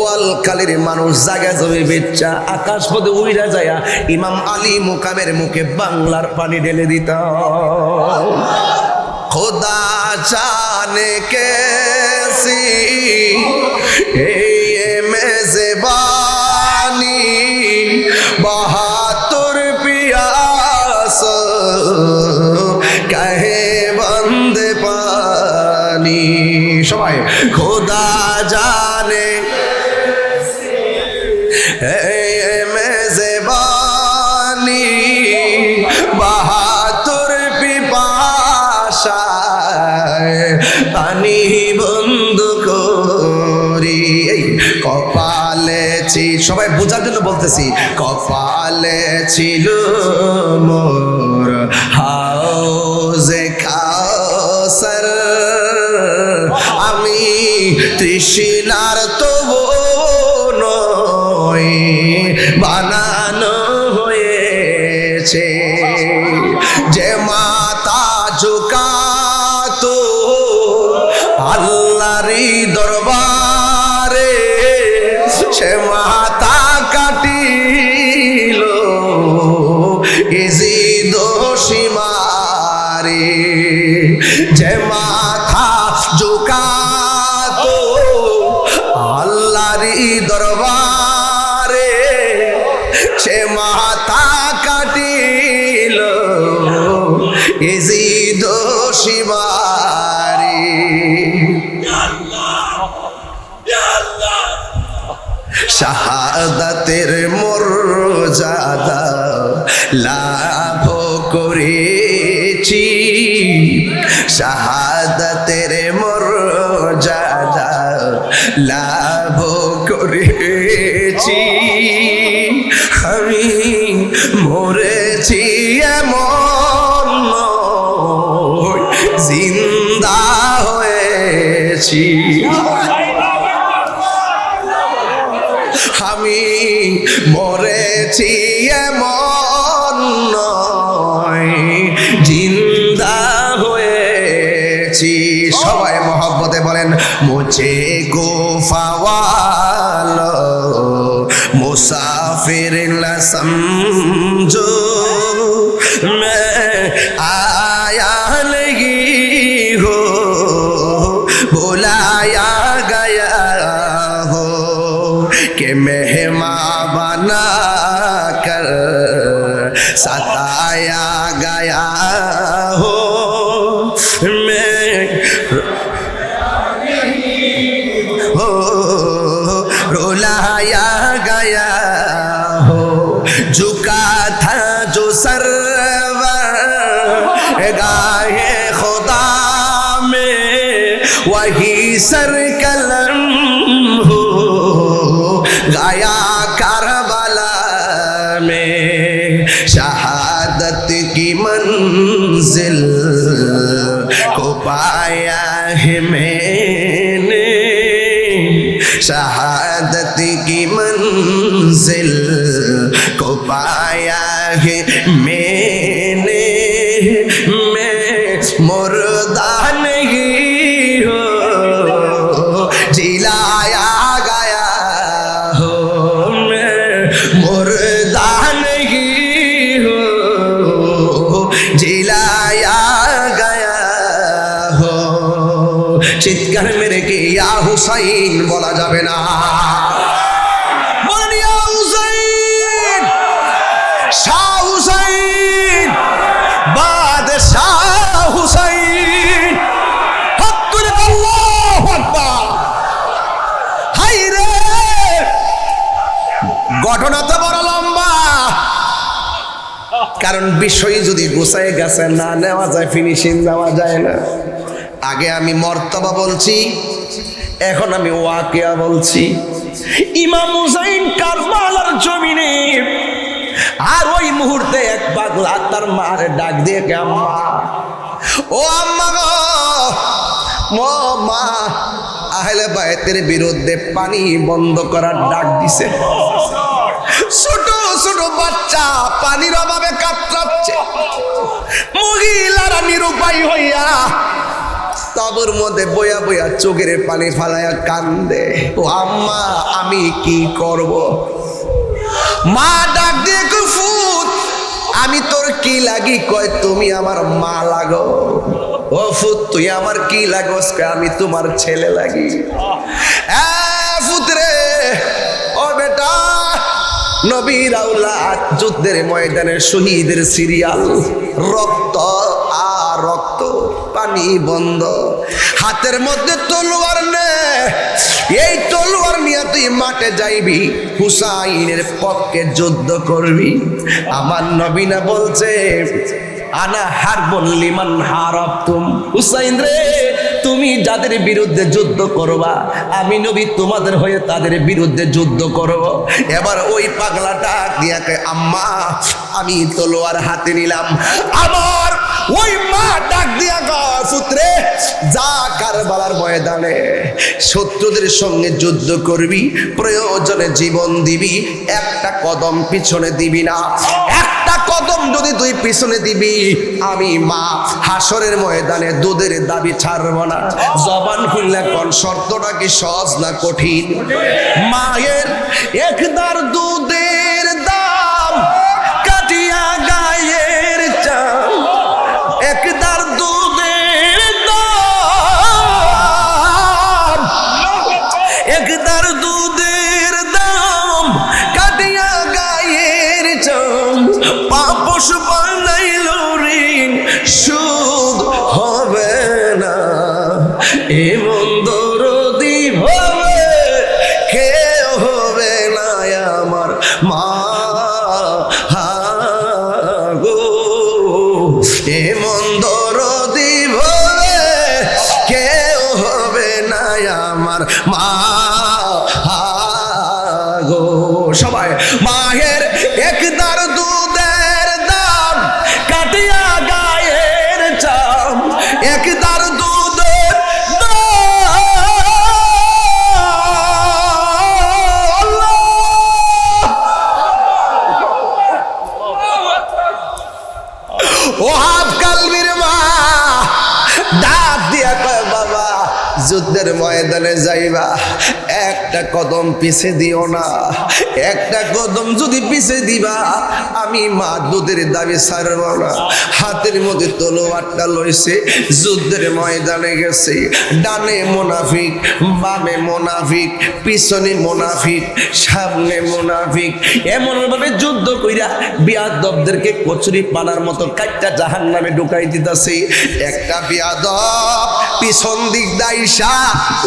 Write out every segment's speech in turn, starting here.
বোয়ালখালীর মানুষ জায়গা জমি বেচা আকাশ পথে উইরা যায়া ইমাম আলী মুকামের মুখে বাংলার পানি ঢেলে দিত। খোদা জানে কেসি মেজবানি বাহাতুর পিয়াস কাহে বন্দে পানি। সবাই খোদা জানে মেজবানি বাহাতুর পিপাসায় পানি বন্ধ করি। কপালে সবাই বোঝার জন্য বলতেছি, কপালে ছিল মোর হাউজে কাউসার, আমি তৃষ্ণার তবু নই বানানো হয়েছে। যে মাতা ঝুকাতো আল্লাহরই দরবারে সে মাতা কাটিল ইজিদ সীমারে। যে মাথা ঝুকাতো আল্লাহরই দরবারে সে মাথা কাটিল ইজিদ সীমারে। শাহাদাতের মর্যাদা লাভ করেছি, শাহাদাতের মর্যাদা লাভ করেছি। আমি মরেছি এমন নয়, জিন্দা হয়েছি। আমি মরেছি এমন নয়, জিন্দা হয়েছি। সবাই মহব্বতে বলেন মুঝে গোফাওয়ালো মুসাফির লা সমঝো मैं आया नहीं हो बुलाया गया हो कि मेहमान बना कर सताया गया हो। मैं हो रुलाया गया हो, झुका था जो सरवर गाहे खुदा में वही सर कलम हो गाया करबला में। शहादत की मंजिल को पाया है मैंने, शहादत की मंजिल को पाया है मैंने। मैं मुर्दा नहीं हो जिलाया गया हो, मैं मुर्दा नहीं हो जिलाया गया हो। চিৎকার মেরে কি ইয়া হুসাইন বলা যাবে না? বলেন ইয়া হুসাইন, শাহ হুসাইন, বাদশাহ হুসাইন। হাক্কুল আল্লাহু আকবার। হাই রে, ঘটনা তো বড় লম্বা, কারণ বিষয় যদি গুছায় গাছে না নেওয়া যায় ফিনিশিং দেওয়া যায় না। আগে আমি মর্তবা বলছি, এখন আমি ওয়াকিয়া বলছি। ইমাম হুসাইন কারবালার জমিনে, আর ওই মুহূর্তে এক পাগলা তার মার ডাক দিয়ে কে আম্মা, ও আম্মা গো, ও মা, আহলে বাইতের বিরুদ্ধে পানি বন্ধ করার ডাক দিছে। ছোট ছোট বাচ্চা পানির অভাবে কাতরাচ্ছে, মহিলারা নিরুপায় হইয়া তবুর মধ্যে বইয়া বইয়া চোখের পানি ফালাইয়া কান্দে। ও আম্মা আমি কি করব? মা ডাক দিয়ে কই ফুত আমি তোর কি লাগি? কয় তুমি আমার মা লাগো। ও ফুত তুই আমার কি লাগোস? আমি তোমার ছেলে লাগি। ফুত রে ও বেটা, নবীর আওলাদ যুদ্ধের ময়দানে শহীদের সিরিয়াল, রক্ত আর রক্ত, পানি বন্ধ, হাতের মধ্যে তলোয়ার নে, এই তলোয়ার নিয়ে তুই মাঠে যাইবি, হুসাইনের পক্ষে যুদ্ধ করবি। আমার নবী না বলছে আনা হারবুন লিমান হারাবতুম, হুসাইন রে তুমি যাদের বিরুদ্ধে যুদ্ধ করবা আমি নবী তোমাদের হয়ে তাদের বিরুদ্ধে যুদ্ধ করব। এবার ওই পাগলাটা দিয়া কয় আম্মা আমি তলোয়ার হাতে নিলাম। আমার ওই মা ডাক দিয়া কয় পুত্রে যা কারবালার ময়দানে শত্রুদের সঙ্গে যুদ্ধ করবি, প্রয়োজনে জীবন দিবি, একটা কদম পিছনে দিবি না। একটা কদম যদি তুই পিছনে দিবি আমি মা হাসরের ময়দানে দুধের দাবি ছাড়ব না। জবান খুললে কোন শর্তটা কি সহজ না কঠিন? মায়ের একদার দুধের দাম কাটিয়া গায়ের চাম, একদার দুধের দাম, একদার দুধের দাম কাটিয়া গায়ের চাম, পাপস বানাইল ঋণ সুদ হবে না, এমন দরদি হবে কেউ হবে না আমার মা গো, এমন দরদি হবে কেউ হবে না আমার মা গো। সবাই মায়ের একদার দুধের দাম কাটিয়া গায়ের চাম, একদার দুধের ওহাব কালবির মা ডাক দিয়া কয় বাবা যুদ্ধের ময়দানে যাইবা একটা কদম পিছে দিও না, একটা কদম যদি পিছে দিবা আমি মা দুধের দাবি ছাড়ব না। হাতের মধ্যে তলোয়ারটা লইছে, যুদ্ধের ময়দানে গেছে, ডানে মুনাফিক, বামে মুনাফিক, পিছনে মুনাফিক, সামনে মুনাফিক, এমন ভাবে যুদ্ধ কইরা বিয়াদবদেরকে কচুরি পানার মতো কাটটা জাহান্নামে ঢুকাই দিতেছে। একটা বিয়াদব পিছন দিক দাইসা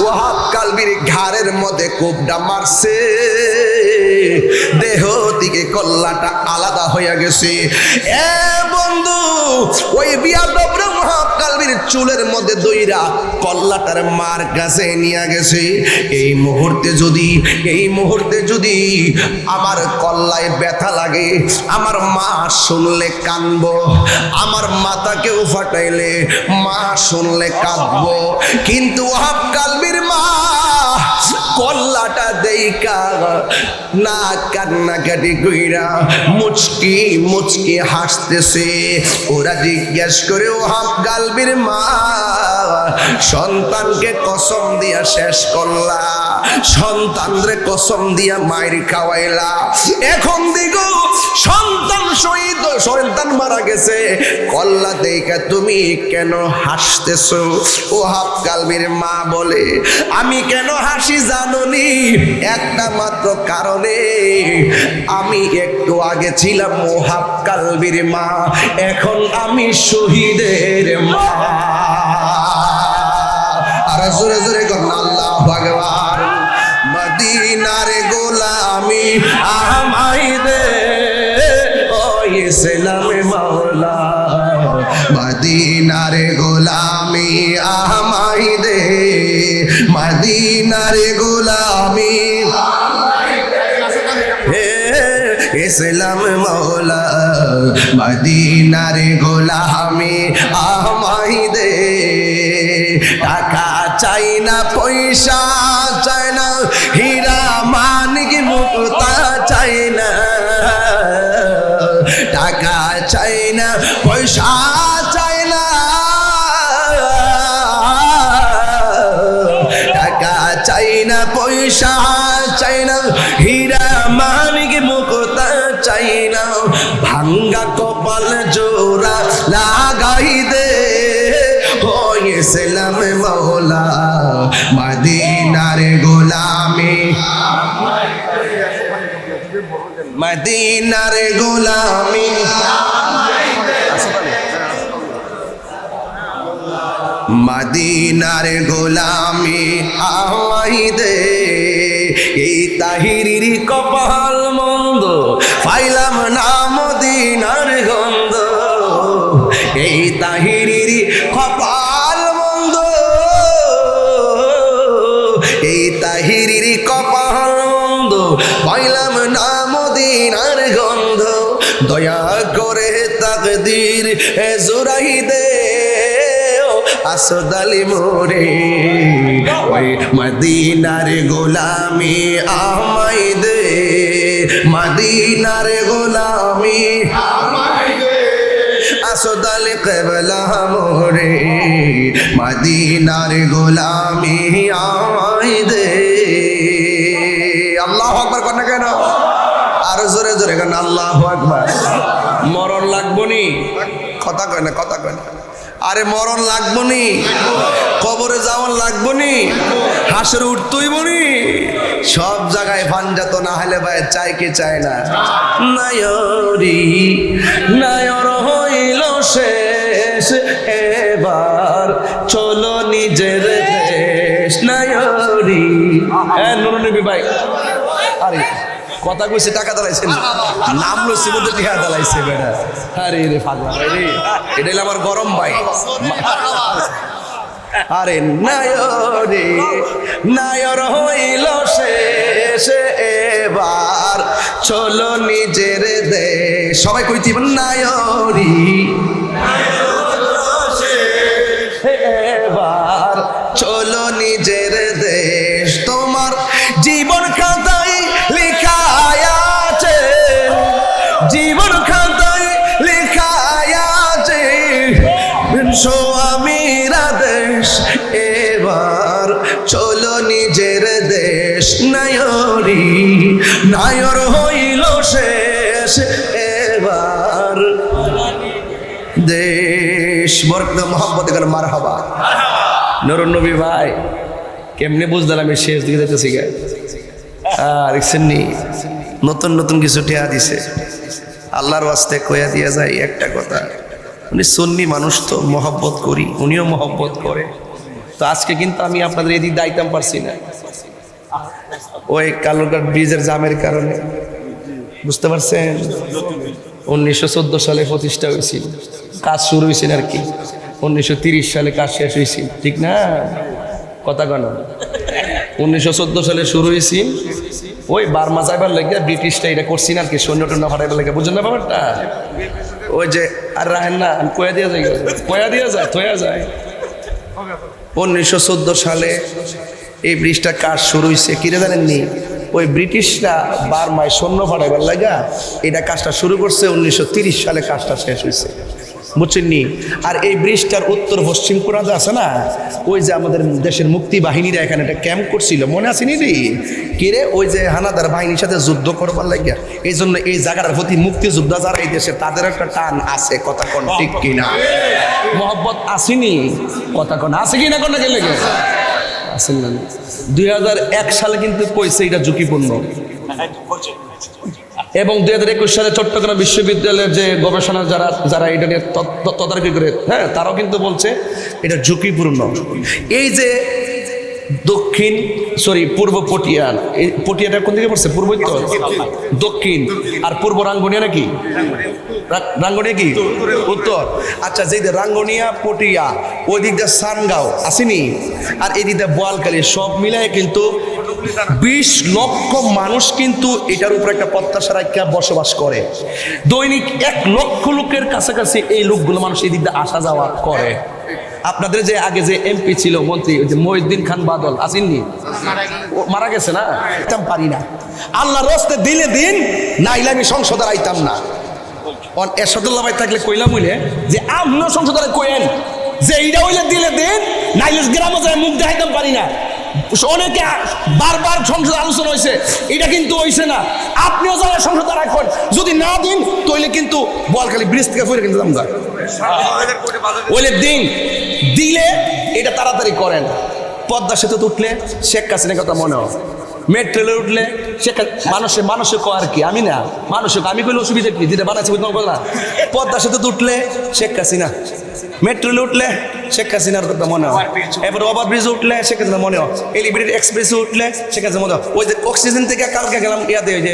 ওহাব কালবির ঘাড়ের মধ্যে কোপটা মারছে, দেহ দিকে কল্লাটা আলাদা হইয়া গেছে। এ বন্ধু ওই বিয়াদবরে ওহাব কালবির চুলের মধ্যে দইরা কল্লাটার মার কাছে নিয়ে গেছে। এই মুহূর্তে যদি আমার কল্লায় ব্যথা লাগে, আমার মা শুনলে কানব, আমার মাথাকেও ফাটাইলে মা শুনলে কাঁদবো, কিন্তু ওহাব কালবির মা কল্লাটা দেইকা না কান্নাকাটি কইরা মুচকি মুচকি হাসতেছে। ওরা জিজ্ঞেস করে ওহাব কালবির মা সন্তানকে কসম দিয়া শেষ করলা, সন্তানরে কসম দিয়া মায়ের খাওয়াইলা, এখন দিগো সন্তান শহীদ, সন্তান মারা গেছে, কল্লা দেইকা তুমি কেন হাসতেছো? ওহাব কালবির মা বলে আমি কেন হাসি জানোনি? একটা মাত্র কারণে, আমি একটু আগে ছিলাম ওহাব কালবির মা, এখন আমি শহীদের মা। আর জোরে জোরে করুন আল্লাহু আকবার। মদিনার গোলামি আমায় দে ও ইসলামে মাওলা, মদিনার গোলামি আমায় দে, মদিনার গোলামি ইসলাম মৌলা, মদিনার গোলামি আমায় দে। টাকা চাই না, পয়সা চাই না, হীরা মানিক মুক্তা চাই না, টাকা চাই না, পয়সা চাই না, চাই না পয়সা, চাই না হীরা মানিক মুক্তা, চাই না ভাঙ্গা কপাল জোড়া লাগাই দে, হয়েছিলাম মওলা মদিনার গোলামি, মদিনার গোলামি, মদিনার গোলামি আমায় দে। এই তাহিরির কপাল মন্দ, পাইলাম না মদিনার গন্ধ, এই তাহিরির কপাল মন্দ, এই তাহিরির কপাল মন্দ, পাইলাম না মদিনার গন্ধ, দয়া করে তাকদীর জোরাই দে, আসদালি মোরে ওই মদিনার গোলামি আমায় দে, মদিনার গোলামি আমায় দে, আসদালি কেবলা মোরে মদিনার গোলামি আমায় দে। আল্লাহু আকবার কর না কেন? আরো জোরে জোরে কেন? আল্লাহু আকবার। মরণ লাগবো নি? কথা কয় না, কথা কয় না। আরে মরণ লাগবো নি? কবরে যাওয়ার লাগবো নি? হাসরে উঠতই বনি? সব জায়গায় ফানজাত না হলে ভাই চাই কে চায় না? নায়রি নায়র হইল শেষ, এবার চলো নিজের দেশ, নায়রি। হ্যাঁ নুরনবী ভাই, আরে কথা কইছে টাকা দাঁড়াইছেন, নাম লইছে মধ্যে টিহা দাঁড়াইছে বেটা। আরে রে ফাগলা ভাই রে, এটা হলো আমার গরম ভাই। আরে নায়রে নায়র হইল শেষ, এবার চলো নিজের দেশ। সবাই কইতি নায়রি এবার চলো নিজের দেশ, তোমার জীবন খাতায় লেখা আছে, জীবন খাতায় লেখা আছে আমিরা দেশ, এবার চলো নিজের দেশ, নায়রি নায়র হইল শেষ, এবার দেশ। বরকত মোহাম্মদ এখানে মারহাবা। নুরুন নবী ভাই কেমনে বুঝলাম আমি শেষ দিকে যেতেছি গা? দেখছেন নি নতুন নতুন কিছু ঠেয়া দিছে। আল্লাহর ওয়াস্তে কয়া দিয়া যায় একটা কথা, উনি সুন্নি মানুষ তো মহব্বত করি, উনিও মহব্বত করে। তো আজকে কিন্তু আমি আপনাদের এদিক দায়িতাম পারছি না, ওই কালুরঘাট ব্রিজের জামের কারণে। বুঝতে পারছেন? 1914 সালে প্রতিষ্ঠা হয়েছিল, কাজ শুরু হয়েছিল আর কি 1930 সালে কাজ শেষ হয়েছিল, ঠিক না? কথা কেন? 1914 সালে শুরু হয়েছিল, ওই বার্মা যাইবার লাগে ব্রিটিশটা এটা করছি না আর কি, সৈন্য টন্য ফাটাইবার লাগে। বুঝলেন না ব্যাপারটা? ওই যে আর রাহেন না, কয়া দিয়া যায়, কয়া দিয়া যায়, থয়া যায়। 1914 সালে এই ব্রিজটা কাজ শুরু হয়েছে, কিরে জানেননি? ওই ব্রিটিশরা বার্মায় সৈন্য ফাটাইবার লাগা এটা কাজটা শুরু করছে, 1930 সালে কাজটা শেষ হয়েছে। বুঝছেননি? আর এই ব্রিজটার উত্তর পশ্চিম কোণাতে আছে না, ওই যে আমাদের দেশের মুক্তি বাহিনীরা এখানে একটা ক্যাম্প করছিল, মনে আছে নি রে? কিরে ওই যে হানাদার বাহিনীর সাথে যুদ্ধ করবার লাগিয়া, এই জন্য এই জায়গাটার প্রতি মুক্তিযোদ্ধা যারা এই দেশে তাদের একটা টান আছে। কথা কোন ঠিক কিনা? মহব্বত আসেনি? কথা কোন আছে কিনা? কোন গেলে আসেন না? 2001 সালে কিন্তু কইছে এটা ঝুঁকিপূর্ণ, এবং 2021 সালে চট্টগ্রাম বিশ্ববিদ্যালয়ের যে গবেষণা যারা এটা নিয়ে তদারকি করে, হ্যাঁ, তারাও কিন্তু বলছে এটা ঝুঁকিপূর্ণ। এই যে পূর্ব পটিয়া, এই পটিয়াটা কোন দিকে পড়ছে? পূর্ব উত্তর দক্ষিণ, আর পূর্ব রাঙ্গুনিয়া নাকি? রাঙ্গুনিয়া কি উত্তর? আচ্ছা, যে রাঙ্গুনিয়া পটিয়া ওই দিক দিয়ে সানগাঁও আসেনি, আর এই দিক দিয়ে বোয়ালখালী, সব মিলায় কিন্তু 20 লক্ষ মানুষ কিন্তু এটার উপর একটা প্রত্যাশা রাখা বসবাস করে। দৈনিক 1 লক্ষ লোকের কাছাকাছি এই লোকগুলো মানুষ এই দিক দিয়ে আসা যাওয়া করে। আপনাদের যে আগে যে এমপি ছিল, মন্ত্রী, ওই যে মহিউদ্দিন খান বাদল আসেননি? মারা গেছে না? পারি না, আল্লাহ রস্তে দিলে দিন, নাইলে আমি সংসদে আইতাম না। এরশাদুল্লাহ ভাই থাকলে কইলাম হইলে যে আপনিও সংসদে কইেন যে এইটা হইলে দিলে দিন, নাইলে গ্রামে যায় মুখ দেখাইতাম পারি না। অনেকে বারবার সংসদ আলোচনা হয়েছে, এটা কিন্তু হইছে না। আপনিও যারা সংসদ রাখবেন, যদি না দিন তাহলে কিন্তু বলখালি ব্রিজ থেকে ফিরে কিন্তু দাম যায় ওইলে দিন দিলে এটা তাড়াতাড়ি করেন। পদ্মা সেতুতে উঠলে শেখ হাসিনার কথা মনে হয়, মেট্রো রেলে উঠলে মানুষের কো আর কি, আমি না মানুষের আমি কইলে অসুবিধা কি, যেটা বানাচ্ছি না। পদ্মা সেতুতে উঠলে শেখ হাসিনা, মেট্রো রেলে উঠলে শেখ হাসিনার কথা মনে হয়, এবার ওভারব্রিজে উঠলে শেখ হাসিনা মনে হয়, এলিভেটেড এক্সপ্রেসে উঠলে শেখ হাসিনা মনে হয়। ওই যে অক্সিজেন থেকে কালকে গেলাম ইয়াতে, যে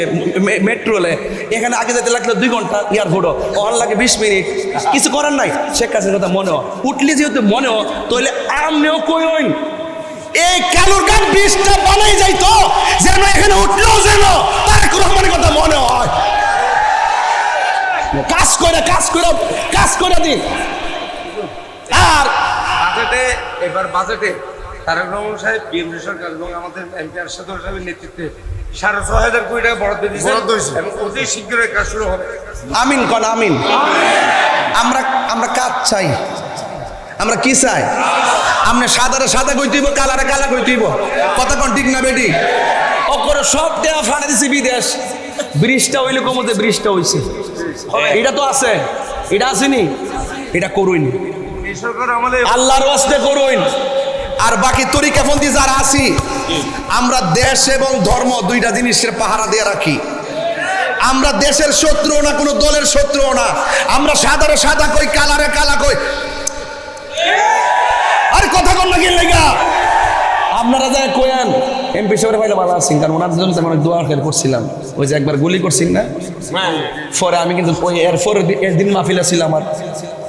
মেট্রো রেলে, এখানে আগে যেতে লাগলো 2 ঘন্টা এয়ারপোর্টও, ওখানে লাগে 20 মিনিট, কিছু করার নাই, শেখ হাসিনার কথা মনে হয়। উঠলে যেহেতু মনে হয় তাহলে আমনেও কইন এই কালুরঘাট ব্রিজটা বানাই যাইতো, যেন এখানে উঠলেও যেন তারেক রহমানের কথা মনে হয়। কাজ করে দিন। আর বাজেটে তারেক রহমান সাহেব, বিএনপি সরকার এবং আমাদের এমপি আরশাদ সাহেবের নেতৃত্বে 6,500 কোটি টাকা বরাদ্দ দিয়েছে এবং অতি শীঘ্রই কাজ শুরু হবে। আমিন কোন আমিন। আমরা কাজ চাই, আমরা কি চাই? আমরা সাদা কইতেইব, কালারে কালা কইতেইব, কথা কোন ঠিক না বেটি? ও করে সব দেয়া ফাড়া দিছে বিদেশ। ব্রিজটা হইলে কমতে ব্রিজটা হইছে, এটা তো আছে, এটা আসেনি, এটা করুন আল্লাহর ওয়াস্তে করুন। আর বাকি তরিকাপন্থী যারা আছি, আমরা দেশ এবং ধর্ম দুইটা জিনিসের পাহারা দিয়ে রাখি। আমরা দেশের শত্রু না, কোনো দলের শত্রু না। আমরা সাদারে সাদা কই, কালারে কালা কই। আর কথা কন না কি লাগা আপনারা যা কইেন এমপি সাহেবের ভাইলা ভালো আছেন, কারণ ওনার জন্য আমি অনেক দোয়া করছিলাম। ওই যে একবার গুলি করছেন না, পরে আমি কিন্তু ওই এরপর একদিন মাহফিল ছিল আমার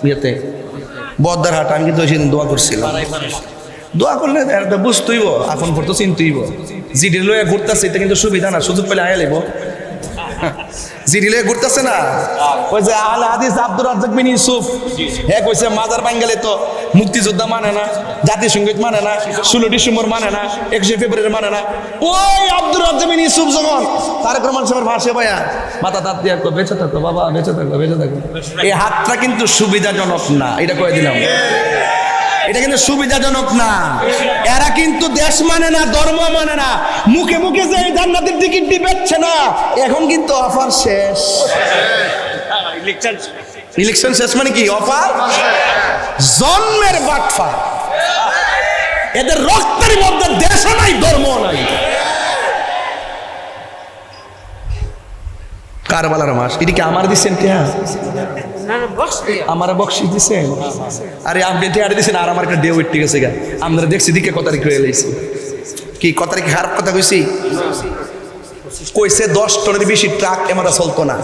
ইয়েতে বদ্দারহাট, আমি কিন্তু ওই সেদিন দোয়া করছিলাম। দোয়া করলে বুঝতেইব, এখন পর তো চিনতেইব। জিডি লয়ে ঘুরতেছে, এটা কিন্তু সুবিধা না, সুযোগ পেলে আয়া লাগবো। জিডি লয়ে ঘুরতেছে না, ওই যে আহলে হাদিস আব্দুর রাজ্জাক বিন ইউসুফ, হ্যাঁ কইছে মাজার বাঙ্গালে তো মুক্তিযোদ্ধা মানে না, জাতীয় সঙ্গীত মানে না, 16 ডিসেম্বর মানে না, 21 ফেব্রুয়ারি মানে না। ওই আব্দুর রাজ্জাক বিন ইউসুফ যখন তারেক রহমান সাহেবের ভাষে ভাইয়া মাথা তাত দিয়ে বেঁচে থাকো বাবা, বেঁচে থাকো, বেঁচে থাকো, এই হাতটা কিন্তু সুবিধাজনক না, এটা কয়ে দিলাম। এটা কিন্তু সুবিধাজনক না। এরা কিন্তু দেশ মানে না, ধর্ম মানে না। মুখে মুখে যে জান্নাতের টিকিট দিবেচ্ছে না, এখন কিন্তু অফার শেষ। ইলেকশন শেষ মানে কি? অফার জন্মের বাটফা। এদের রক্তের মধ্যে দেশ নাই, ধর্ম নাই। কারবালার মাস এদিকে আমার দিচ্ছেন কে? আমার বক্সি দিচ্ছেন? আরে আপনি টেয়ারে দিচ্ছেন, আর আমার একটা ডে ওয়েট ঠিক আছে গা। আমরা দেখছি দিকে কত তারিখ হয়ে গেছি, কি কত তারিখে খারাপ কথা কইছি? কইছে 10 টনের বেশি ট্রাক এমারা চলতো না,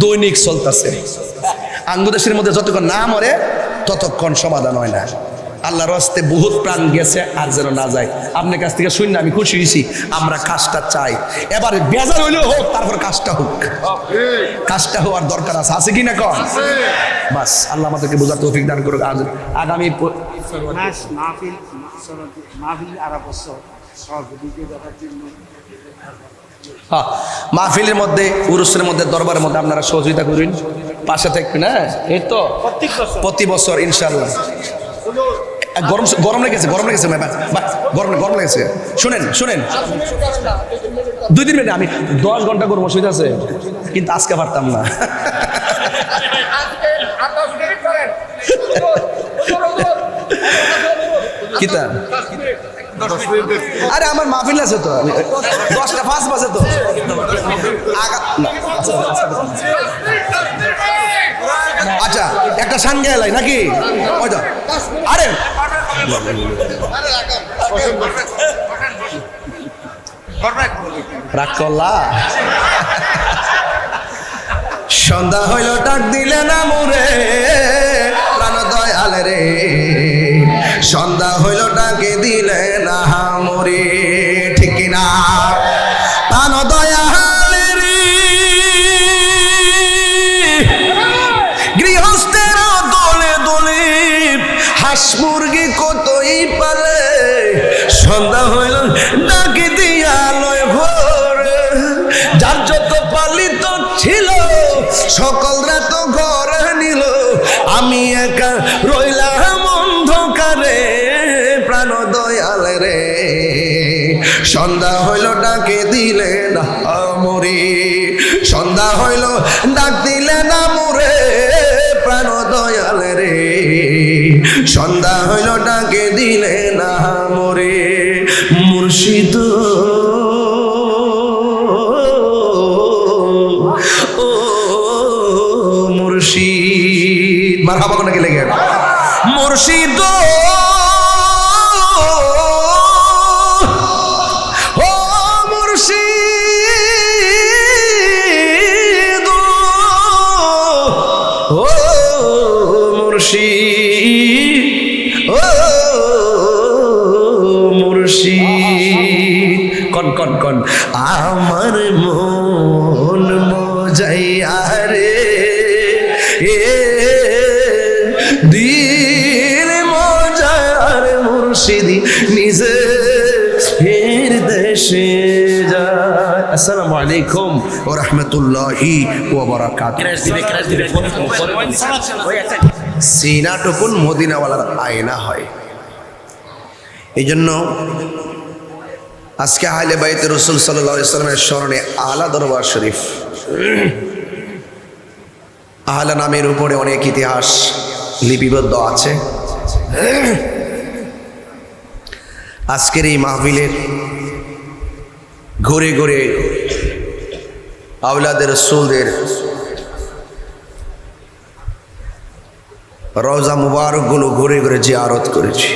দৈনিক চলতেছে। আঙ্গুদেশের মধ্যে যতক্ষণ না মরে ততক্ষণ সমাধান হয় না। আল্লাহর রাস্তে বহুত প্রাণ গেছে, আর যেন না যায়। আপনার কাছ থেকে শুনে আমি খুশি হয়েছি। আমরা কাজটা চাই, এবার বেজার হইলেও হোক, তারপর কাজটা হোক। কাজটা হওয়ার দরকার আছে কি না? কম বাস আল্লাহ আমাদেরকে বোঝার তৌফিক দান করুক। আজ আগামী মাহফিলের মধ্যে, উরুসের মধ্যে, দরবারের মধ্যে আপনারা সহযোগিতা করুন, পাশে থাকবেন। হ্যাঁ, এই তো প্রতি বছর ইনশাল্লাহ। গরম লেগেছে, গরম লেগেছে। শুনেন 2-3 মিনিট, আমি 10 ঘন্টা করবো, অসুবিধা আছে, কিন্তু আজকে পারতাম না। কিতা আরে আমার মাহফিল আছে তো, 10টা 5 বাজে তো। আচ্ছা একটা সান গেলাই নাকি? আরে রাগ করলা? সন্ধ্যা হইল ডাক দিলে না মুরে প্রাণ দয়াল রে, সন্ধ্যা হইল ডাকে দিলে না মুরে, ঠিক না? প্রাণ দয়াল রে, গৃহস্থের দলে দলে হাঁস মুরগি কতই পালে, সন্ধ্যা হইল ডাকে দিয়া লয় ভোর, যার যত পালিত ছিল সকল রাত ঘরে নিল, আমি একা রইলাম অন্ধকারে প্রাণ দয়াল রে। সন্ধ্যা হইল ডাকে দিলে না মোরে, সন্ধ্যা হইল ডাক দিলে না মোরে প্রাণ দয়াল রে, সন্ধ্যা হইল ডাকে দিলে না মোরে মুর্শিদ ও মুর্শিদ। মারহাবা কোন কে লেগে মুর্শিদ ও মুর্শিদ ও মুর্শিদ ও মুর্শিদ। কন কন কন আমার মন মজাইয়া রে এ দিল মজার মুর্শিদি নিজে ফের দেশে যায়। আসসালামু আলাইকুম ওয়া রাহমাতুল্লাহি ওয়া বারাকাতুহু। সিনাটুকুন মদিনাওয়ালার আয়না হয়। এই জন্য আজকে আহলে বাইতে রাসূল সাল্লাল্লাহু আলাইহি ওয়াসাল্লামের স্মরণে আলা দরবার শরীফ, আহলা নামের উপরে অনেক ইতিহাস লিপিবদ্ধ আছে। আজকের এই মাহফিলের ঘুরে ঘুরে আওলাদের রাসূলদের রওজা মুবারকগুলো ঘুরে ঘুরে জিয়ারত করেছি।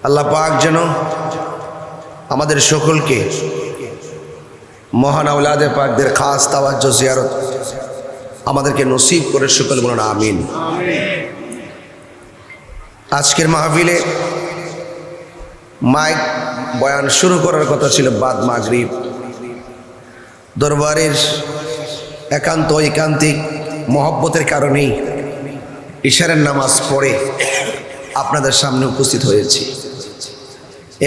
আল্লাহ পাক যেন আমাদের সকলকে মহান আওলাদে পাকদের খাস তাওয়াজ্জুহ জিয়ারত আমাদেরকে নসিব করে সকল বলুন আমিন। আজকের মাহফিলে মাইক বয়ান শুরু করার কথা ছিল বাদ মাগরিব। দরবারের একান্ত ঐকান্তিক মহব্বতের কারণেই ইশারের নামাজ পড়ে আপনাদের সামনে উপস্থিত হয়েছি।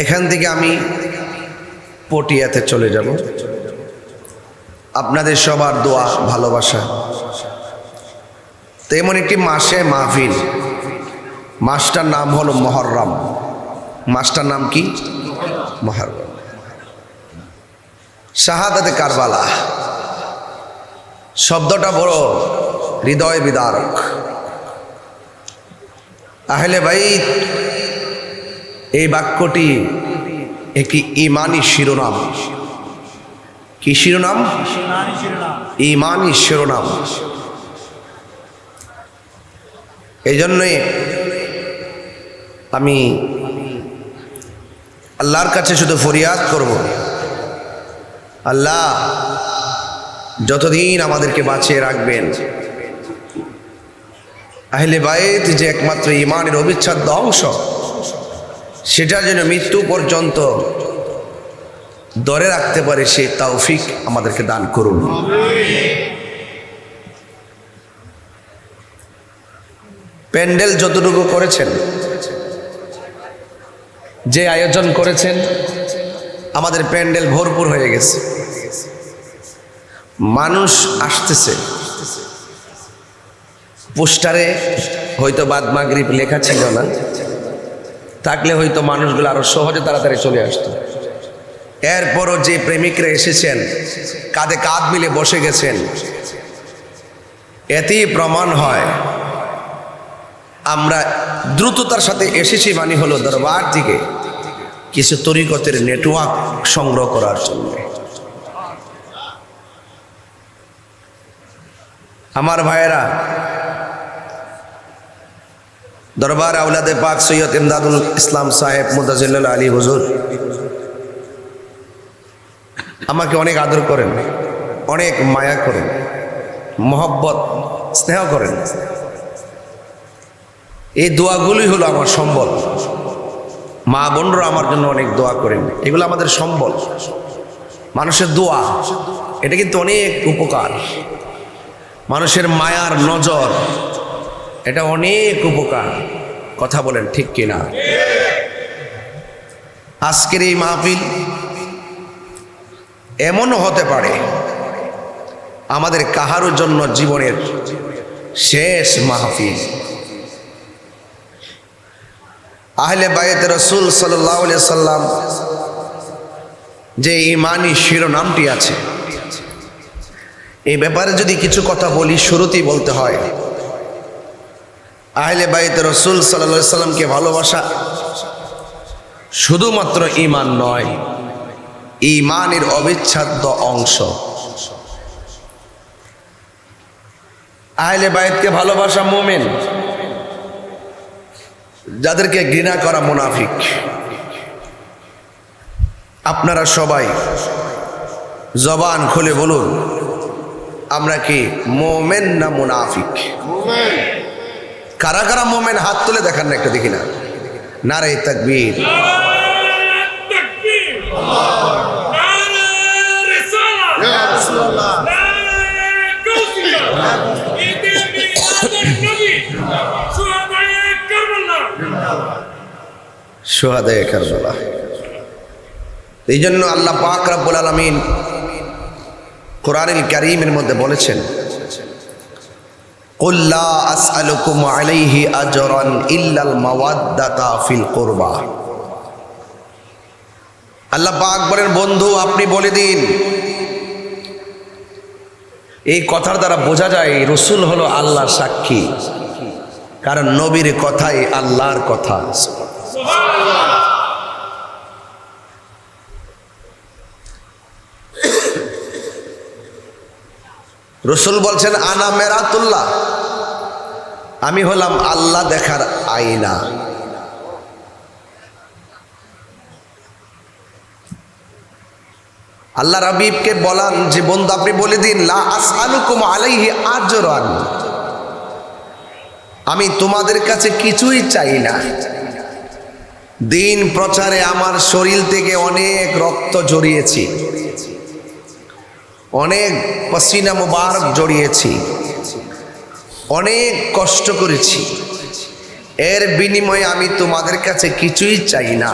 এখান থেকে আমি পটিয়াতে চলে যাব। আপনাদের সবার দোয়া ভালোবাসা, তো এমন একটি মাসে মাহফিল, মাসটার নাম হলো মুহররম। মাসটার নাম কি? মুহররম। শাহাদাতে কারবালা শব্দটা বড় হৃদয় বিদারক। আহলে বাইত এই বাক্যটি একটি ইমানি শিরোনাম। কি শিরোনাম? ইমানি শিরোনাম। এই জন্যই আমি আল্লাহর কাছে শুধু ফরিয়াদ করব, আল্লাহ যতদিন আমাদেরকে বাঁচিয়ে রাখবেন, আহলে বাইত যে একমাত্র ইমানের অবিচ্ছেদ্য অংশ, সেটার জন্য মৃত্যু পর্যন্ত ধরে রাখতে পারে সেই তৌফিক আমাদেরকে দান করুন। প্যান্ডেল যতটুকু করেছেন, যে আয়োজন করেছেন, আমাদের প্যান্ডেল ভরপুর হয়ে গেছে, মানুষ আসতেছে। পোস্টারে হয়তো বাদ মাগরিব লেখা ছিল না, থাকলে হয়তো মানুষগুলো আরো সহজে তাড়াতাড়ি চলে আসতো। এরপরও যে প্রেমিকরা এসেছেন, কাঁধে কাঁধ মিলে বসে গেছেন, এতেই প্রমাণ হয় আমরা দ্রুততার সাথে এসেছি। মানে হলো দরবার থেকে কিছু তরিকতের নেটওয়ার্ক সংগ্রহ করার জন্য। আমার ভাইয়েরা, দরবার আওলাদে পাক সৈয়দ ইমদাদুল ইসলাম সাহেব মুতাজিল্লাল আলী হুজুর আমাকে অনেক আদর করেন, অনেক মায়া করেন, মহব্বত স্নেহ করেন। এই দোয়াগুলোই হলো আমার সম্বল। মা বোনরা আমার জন্য অনেক দোয়া করেন, এগুলো আমাদের সম্বল। মানুষের দোয়া এটা কিন্তু অনেক উপকার। মানুষের মায়ার নজর এটা অনেক উপকার। কথা বলেন ঠিক কিনা? আজকের এই মাহফিল এমনও হতে পারে আমাদের কাহারোর জন্য জীবনের শেষ মাহফিল। আহলে বায়ত রাসূল সাল্লাল্লাহু আলাইহি সাল্লাম যে ঈমানি শিরোনামটি আছে, এই ব্যাপারে যদি কিছু কথা বলি, শুরুতেই বলতে হয় আহলে বায়ত রাসূল সাল্লাল্লাহু আলাইহি সাল্লামকে ভালোবাসা শুধুমাত্র ঈমান নয়, ঈমানের অবিচ্ছেদ্য অংশ। আহলে বায়তকে ভালোবাসা মুমিন, যাদেরকে ঘৃণা করা মুনাফিক। আপনারা সবাই জবান খুলে বলুন, আমরা কি মুমিন না মুনাফিক? কারা কারা মুমিন হাত তুলে দেখান না, একটা দেখি না। নারে তাকবীর, শুহাদায়ে কারবালা। এই জন্য আল্লাহ পাক রব্বুল আলামিন কোরআনুল কারীমের মধ্যে বলেছেন, কুল লা আসআলুকুম আলাইহি আজরান ইল্লাল মাওয়াদ্দাতা ফিল কুরবা। আল্লাহ পাক বলেন, বন্ধু আপনি বলে দিন। এই কথার দ্বারা বোঝা যায় রাসূল হলো আল্লাহর সাক্ষী, কারণ নবীর কথাই আল্লাহর কথা। রাসূল বলছেন, আনা মেরাতুল্লাহ, আমি হলাম আল্লাহ দেখার আয়না। আল্লাহ হাবিবকে বলান যে বন্ধু আপনি বলে দিন, লা আসআলুকুম আলাইহি আজরান, আমি তোমাদের কাছে কিছুই চাই না। দিন প্রচারে আমার শরীর থেকে অনেক রক্ত জড়িয়েছি, অনেক পসিনা মুবারক জড়িয়েছি, অনেক কষ্ট করেছি। এর বিনিময়ে আমি তোমাদের কাছে কিছুই চাই না।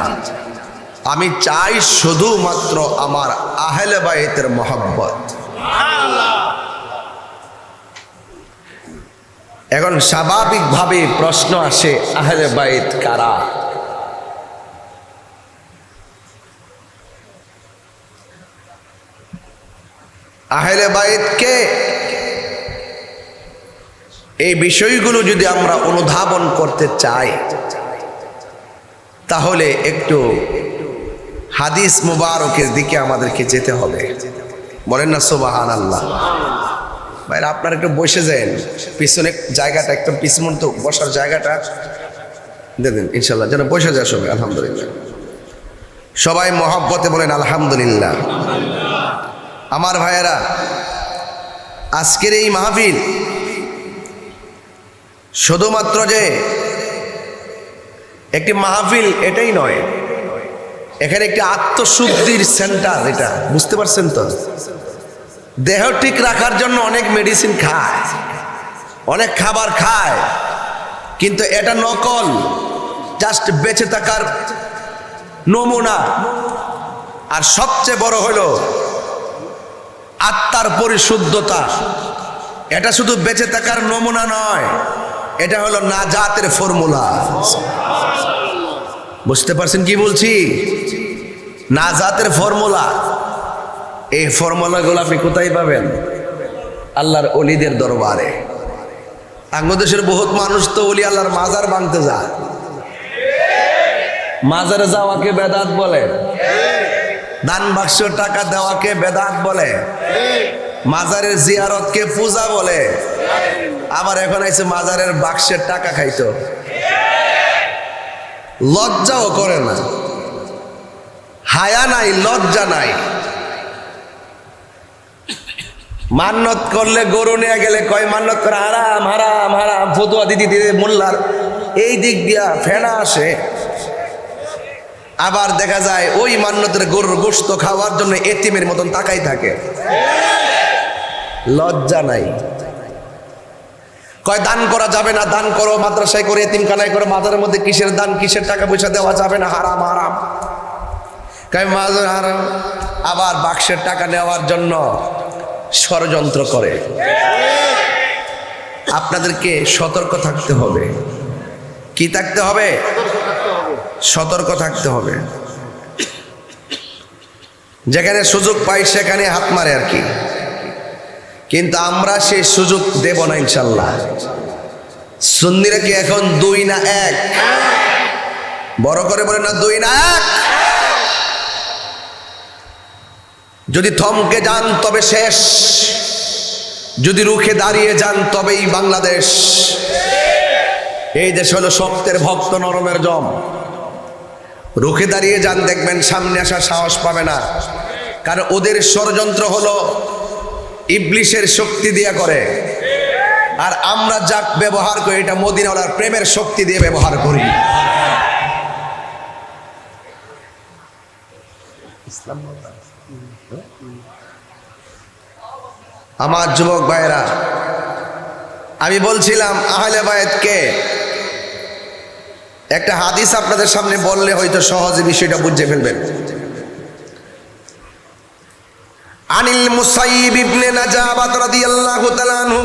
আমি চাই শুধুমাত্র আমার আহলে বায়তের মহব্বত। এখন স্বাভাবিকভাবে প্রশ্ন আসে, আহলে বায়ত কারা? আহলে বায়ত কে? এই বিষয়গুলো যদি আমরা অনুধাবন করতে চাই, তাহলে একটু হাদিস মুবারকের দিকে আমাদেরকে যেতে হবে। বলেন না সুবহানাল্লাহ। ভাইরা আপনারা একটু বসে যান, পিছনে জায়গাটা একদম পিছন তো বসার জায়গাটা দেন ইনশাল্লাহ, যেন বসে যায় সবাই। আলহামদুলিল্লাহ, সবাই মহব্বতে বলেন আলহামদুলিল্লাহ। আমার ভাইয়েরা, আজকের এই মাহফিল শুধুমাত্র যে একটি মাহফিল এটাই নয়, এখানে একটি আত্মশুদ্ধির সেন্টার। এটা বুঝতে পারছেন তো? দেহ ঠিক রাখার জন্য অনেক মেডিসিন খায়, অনেক খাবার খায়, কিন্তু এটা নকল, জাস্ট বেঁচে থাকার নমুনা। আর সবচেয়ে বড় হলো আত্মার পরিশুদ্ধতা। এটা শুধু বেঁচে থাকার নমুনা নয়, এটা হলো নাজাতের ফর্মুলা। বুঝতে পারছেন কি বলছি? নাজাতের ফর্মুলা। এই ফর্মুলাগুলো আপনি কোথায় পাবেন? আল্লাহর ওলিদের দরবারে। বাংলাদেশের বহুত মানুষ তো ওলি আল্লাহর মাজার ভাঙতে যায়। মাজারে যাওয়াকে বেদাত বলে, দান বাক্স টাকা দেওয়াকে বেদাত বলে, মাজারের জিয়ারতকে পূজা বলে। আবার এখন আইছে মাজারের বাক্সের টাকা খাইতো, লজ্জাও করে না, হায়া নাই, লজ্জা নাই। মান্নত করলে গরু নিয়ে গেলে কয় মান্নত করে হারাম হারাম হারাম, ফতুয়া দিদি দিদি মোল্লার এই দিক দিয়া ফেনা আসে। আবার দেখা যায় ওই মান্নতের গরুর গোশত খাওয়ার জন্য এতিমের মতন তাকাই থাকে, লজ্জা নাই। কয় দান করা যাবে না, দান করো মাদ্রাসায় করে, এতিমখানায় করে, মাজারের মধ্যে কিসের দান, কিসের টাকা পয়সা দেওয়া যাবে না, হারাম হারাম। কয় মাজার হারাম। আবার বাক্সের টাকা নেওয়ার জন্য ষড়যন্ত্র করে। আপনাদেরকে সতর্ক থাকতে হবে। কি থাকতে হবে? সতর্ক থাকতে হবে। যেখানে সুযোগ পাই সেখানে হাত মারে আর কি, কিন্তু আমরা সেই সুযোগ দেব না ইনশাল্লাহ। সুন্নিরা কি এখন 2 না 1? বড় করে বলে না 2 না 1। যদি থমকে যান তবে শেষ, যদি রুখে দাঁড়িয়ে যান তবেই বাংলাদেশ। এই দেশ হলো শক্তের ভক্ত, নরমের জম। রুখে দাঁড়িয়ে যান, দেখবেন সামনে আসার সাহস পাবে না, কারণ ওদের ষড়যন্ত্র হলো ইবলিশের শক্তি দিয়ে করে, আর আমরা যা ব্যবহার করি এটা মদিনাওয়ালার প্রেমের শক্তি দিয়ে ব্যবহার করি। আমার যুবক ভাইরা, আমি বলছিলাম আহলে বায়াতকে একটা হাদিস আপনাদের সামনে বললে হয়তো সহজে বিষয়টা বুঝে ফেলবেন। আনিল মুসাইব ইবনে নাজাবাত রাদিয়াল্লাহু তাআলা আনহু,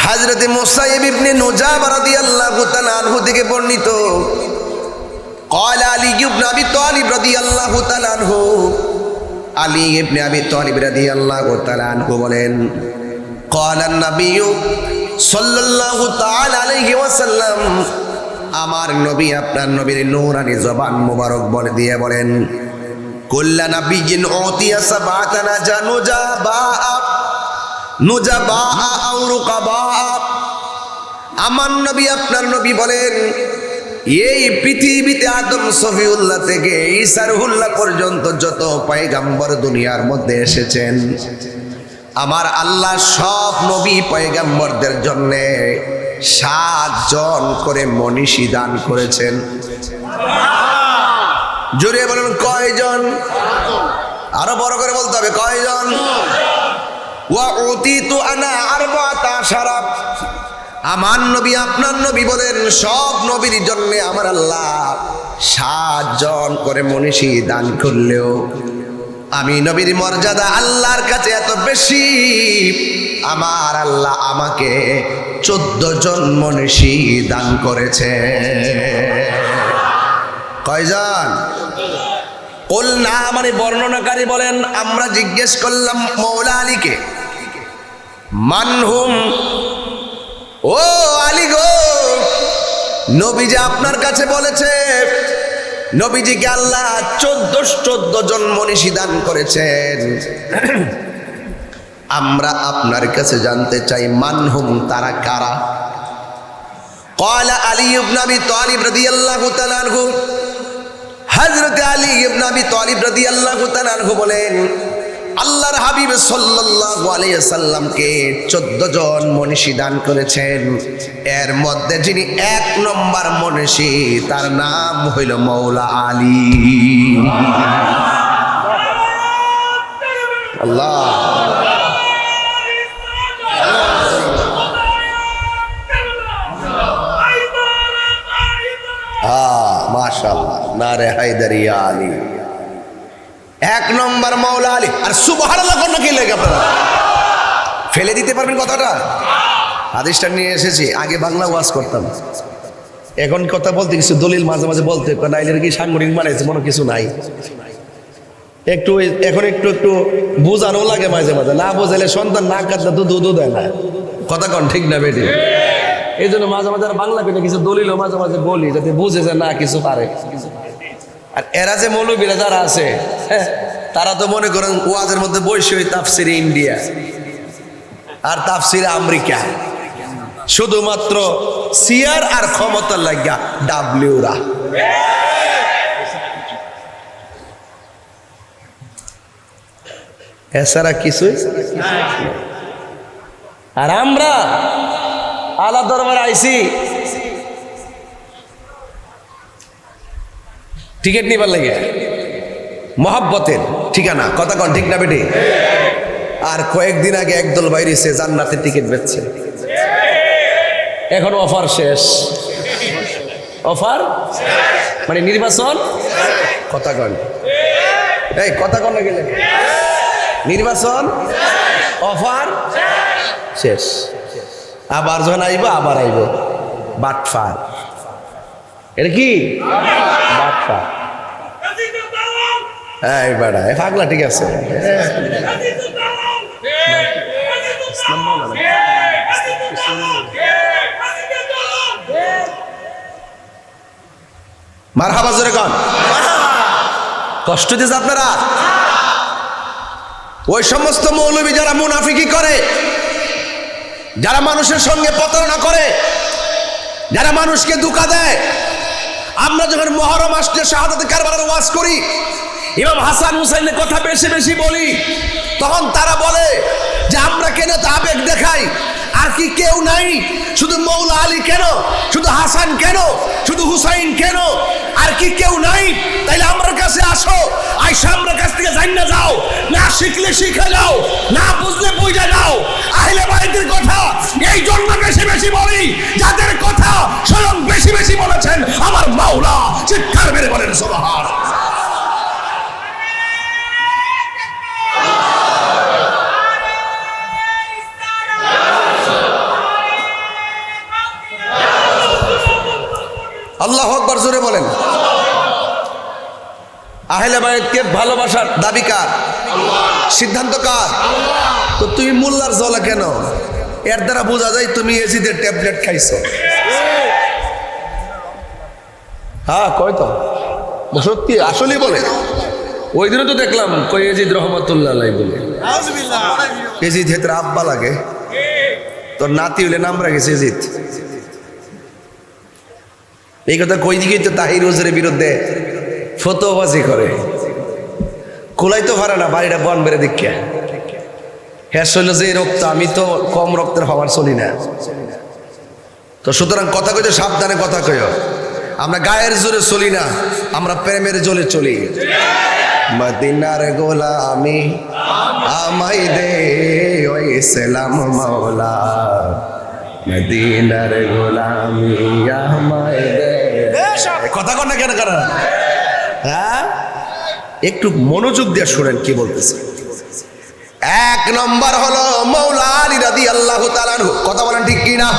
হযরত মুসাইব ইবনে নুজাবা রাদিয়াল্লাহু তাআলা আনহু থেকে বর্ণিত, قال علي بن ابي طالب رضي الله تعالى عنه, আলী ইবনে আবি তালিব রাদিয়াল্লাহু তাআলা আনহু বলেন, قال النبي صلى الله تعالى عليه وسلم, আমার নবী আপনার নবীর নূরানি জবান মোবারক বলে দিয়ে বলেন, কুল্লা নাবিয়্যিন উতিয়া সাবাতান জানুজাবা নুজাবা আও রুকাবা। আমার নবী আপনার নবী বলেন, এই পৃথিবীতে আদম সফিউল্লাহ থেকে ঈসা রুহুল্লাহ পর্যন্ত যত পয়গাম্বর দুনিয়ার মধ্যে এসেছেন, আমার আল্লাহ সব নবী পয়গাম্বরদের জন্য 7 জন করে মনীষী দান করেছেন। জোরে বলুন কয়জন? আরো বড় করে বলতে হবে, কয়জন? ওয়া উতিতু আনা আরবাতা শারাব। আমার নবী আপনার নবী বলেন, সব নবীর জন্য আমার আল্লাহ 7 জন করে মনীষী দান করলেও আমি নবীর মর্যাদা আল্লাহর কাছে এত বেশি, আমার আল্লাহ আমাকে 14 জন মনীষী দান করেছে। কয়জন? কুলনা, মানে বর্ণনাকারী বলেন, আমরা জিজ্ঞেস করলাম মৌলা আলীকে, মানহুম, ও আলী গো, নবীজি আপনার কাছে বলেছে নবীজিকে আল্লাহ 14 জন মনীষী দান করেছেন। আমরা আপনার কাছে জানতে চাই মানহুম, তারা কারা? ক্বালা আলী ইবনে আবি তালিব রাদিয়াল্লাহু তাআলা আনহু, হযরত আলী ইবনে আবি তালিব রাদিয়াল্লাহু তাআলা আনহু বলেন, আল্লাহর হাবিব সাল্লাল্লাহু আলাইহি সাল্লামকে 14 জন মনীষী দান করেছেন। এর মধ্যে যিনি 1 নম্বর মনীষী, তার নাম হইল মৌলা আলী। আল্লাহ, মাশাআল্লাহ, নারে হায়দারি আলী। 1 নম্বর মৌলা আলী। আর সুবহানাল্লাহ কোন কি লাগে আপনারা ফেলে দিতে পারবেন কথাটা? হাদিসটা নিয়ে এসেছি, আগে বাংলা ওয়াজ করতাম, এখন কথা বলতে কিছু দলিল মাঝে মাঝে বলতে, নাইলে কি সাংগঠনিক বানাইছে মনে কিছু নাই, একটু এখন একটু বোঝানো লাগে মাঝে মাঝে, না বোঝালে সন্তান না কাটলে তো দুধ দেয় না। কথা কন ঠিক না বেটি? এই জন্য মাঝে মাঝে বাংলা পেটে কিছু দলিল মাঝে মাঝে বলি, যাতে বুঝে যে না কিছু পারে। আর এরা যে মৌলবীরা যারা আছে, তারা তো মনে করেন ওয়াজের মধ্যে বসে ওই তাফসিরে ইন্ডিয়া আর তাফসিরে আমেরিকা, শুধুমাত্র সিয়ার আর ক্ষমতার লাগিয়া ডাব্লিউরা। এছাড়া কিছুই। আর আমরা আলা দরবারে আইছি টিকিট নিবার লাগে, মহাব্বতের ঠিকানা। কথা কন ঠিক না বেটি? আর কয়েকদিন আগে একদল বাইরে সে জান্নাতের টিকিট বেচছে, এখন অফার শেষ। অফার মানে নির্বাচন। কথা কন, এই কথা কন না গেলে নির্বাচন, অফার শেষ। আবার যখন আইব আবার আইব বাটফার। এটা কি বাচ্চা? এই বেড়া এ পাগলা, ঠিক আছে। মারহাবা জোরে কন। কষ্ট দিয়েছে আপনারা? ওই সমস্ত মৌলবী যারা মুনাফিকি করে, যারা মানুষের সঙ্গে প্রতারণা করে, যারা মানুষকে ধোঁকা দেয়। আমরা যখন মুহররম আসলে শাহাদাতে কারবালার ওয়াজ করি, ইমাম হাসান হুসাইনের কথা বেশি বেশি বলি, তখন তারা বলে যে আমরা কেন আবেগ দেখাই, আর কি কেউ নাই? শুধু মৌলা আলী কেন? শুধু হাসান কেন? শুধু হুসাইন কেন? আর কি কেউ নাই? তাইলে আমার কাছে আসো, আইসা আমার কাছ থেকে জান্না যাও, না শিখলে শিখে যাও, না বুঝলে বুঝে যাও। আহলে বাইতের কথা এই জন্য বেশি বেশি বলি, যাদের কথা স্বয়ং বেশি বেশি বলেছেন আমার মাওলা। চিৎকার মেরে বলেন সুবহানাল্লাহ। আল্লাহু আকবার জোরে বলেন। আহলে বাইতকে ভালোবাসার দাবি কার? সিদ্ধান্ত কার? তো তুমি মোল্লার জলা কেন? এর দ্বারা বোঝা যায় তুমি এজিদের ট্যাবলেট খাইছো। হ্যাঁ কয় তো সত্যি, আসলেই বলে। ওই দিনও তো দেখলাম কই এজিদ রহমাতুল্লাহ আলাইহি বলে। এজিদ হেতরা আব্বা লাগে, তোর নাতি হইলে নাম রাখেছে এজিদ। এই কথা কই দিকেই তো তাহির হুজুরের বিরুদ্ধে ফতোয়াবাজি করে, কোলাই তো পারে না, বাড়িটা বন বেড়ে দেখিয়া। হ্যাঁ শৈল যে রক্ত, আমি তো কম রক্তের হওয়ার চলি না। তো সুতরাং কথা কইতে সাবধানে কথা কইও। আমরা গায়ের জোরে চলি না, আমরা প্রেমের জোরে চলি। মদিনার গোলামি আমায় দে ওই সালাম মাওলা, মদিনার গোলামি আমায় দে। কথা কন না কেন কারা? হ্যাঁ একটু মনোযোগ দিয়ে শুনেন কি বলতেছে। এক নম্বর হলো মাওলা আলী রাদিয়াল্লাহু তাআলা আনহু। কথা বলেন ঠিক কি না?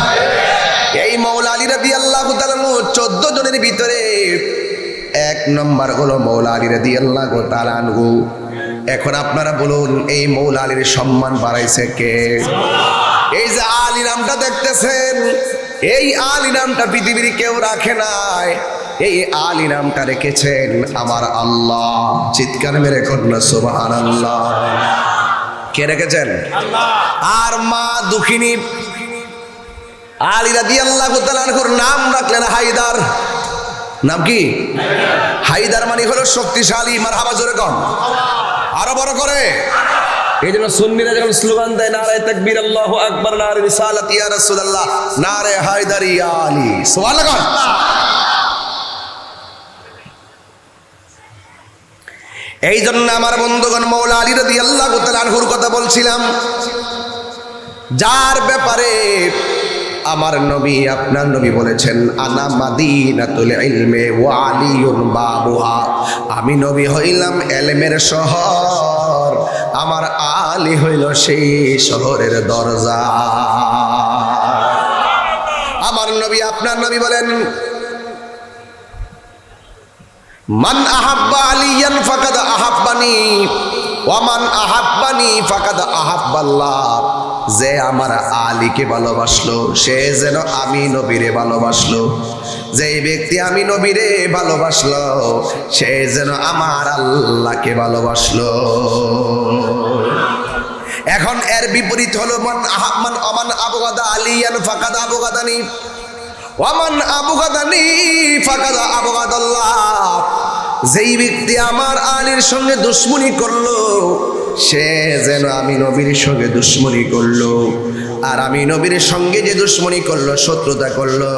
এই মাওলা আলী রাদিয়াল্লাহু তাআলা আনহু 14 জনের ভিতরে এক নম্বর হলো মাওলা আলী রাদিয়াল্লাহু তাআলা আনহু। এখন আপনারা বলুন এই মাওলা আলীর সম্মান বাড়াইছে কে? এই যে আলী নামটা দেখতেছেন, এই আলী নামটা পৃথিবীর কেউ রাখে নাই, এই আলী নামটা রেখেছেন আমার আল্লাহ। চিৎকার মেরে কন্যা সুবহানাল্লাহ। কে রেখেছেন? আল্লাহ। আর মা দুঃখিনী আলী রাদিয়াল্লাহু তাআলা আনহুর নাম রাখলেন হায়দার। নাম কি? হায়দার মানে হলো শক্তিশালী। মারহাবা জোরে কন, আরো বড় করে। এই জন্য সুন্নিরা যখন স্লোগান দেয় নারে তাকবীর আল্লাহু আকবার, নারে রিসালাত ইয়া রাসূলুল্লাহ, নারে হায়দার ইয়া আলী, সুবহানাল্লাহ। এই জন্য আমার বন্ধুগণ মাওলা আলী রাদিয়াল্লাহু তাআলা আনহুর কথা বলছিলাম, যার ব্যাপারে আমার নবী আপনার নবী বলেছেন আনা মাদিনাতুল ইলমি ওয়া আলিয়ুন বাবুহা। আমি নবী হইলাম ইলমের শহর, আমার আলী হইল সেই শহরের দরজা। আমার নবী আপনার নবী বলেন মান আহাব্বা আলিয়ান ফাকাদ আহাব্বানি ওয়া মান আহাব্বানি ফাকাদ আহাব্বাল্লাহ। যে আমার আলীকে ভালোবাসলো সে যেন আমি নবীরে ভালোবাসলো, যেই ব্যক্তি আমি নবীরে ভালোবাসলো সে যেন আমার আল্লাহকে ভালোবাসলো। এখন এর বিপরীত হলো মান আমান আবগাদা আলিয়ান ফাকাদ আবগাদানি ওয়া মান আবগাদানি ফাকাদ আবগাদাল্লাহ। যেই ব্যক্তি আমার আলীর সঙ্গে দুশ্মনী করলো সে যেন আমি নবীর সঙ্গে দুশ্মনী করলো, আর আমি নবীর সঙ্গে যে দুশ্মনী করলো, শত্রুতা করলো,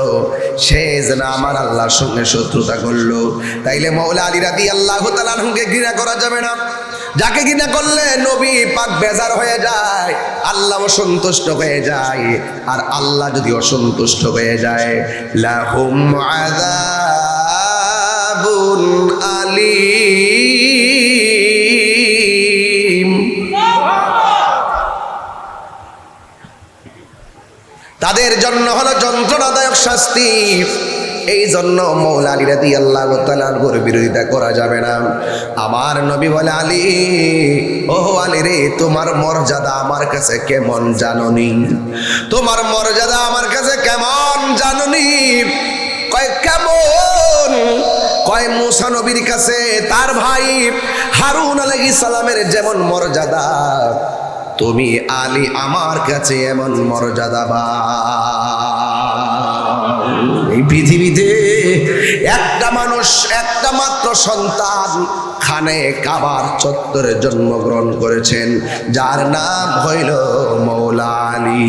সে যেন আমার আল্লাহর সঙ্গে শত্রুতা করলো। তাইলে মাওলা আলী রাদিয়াল্লাহু তাআলা আনহুকে ঘৃণা করা যাবে না। যাকে ঘৃণা করলে নবী পাক বেজার হয়ে যায়, আল্লাহ অসন্তুষ্ট হয়ে যায়, আর আল্লাহ যদি অসন্তুষ্ট হয়ে যায় লাহুম আযাবুন আলীম। তাদের জন্য হলো যন্ত্রণাদায়ক শাস্তি। এই জন্য মৌলা আলী রাদিয়াল্লাহু তাআলা আনহুর বিরোধিতা করা যাবে না। আমার নবী বলে, আলী, ও আলী রে, তোমার মর্যাদা আমার কাছে কেমন জানোনি? তোমার মর্যাদা আমার কাছে কেমন জানোনি? কয় কেমন? কয় মুসা নবীর কাছে তার ভাই হারুন আলাইহিস সালামের যেমন মর্যাদা, তুমি আলী আমার কাছে এমন মর্যাদা। এই পৃথিবীতে একটা মানুষ, একটা মাত্র সন্তান খানে কাবার চত্বরে জন্মগ্রহণ করেছেন, যার নাম হইল মৌলা আলী।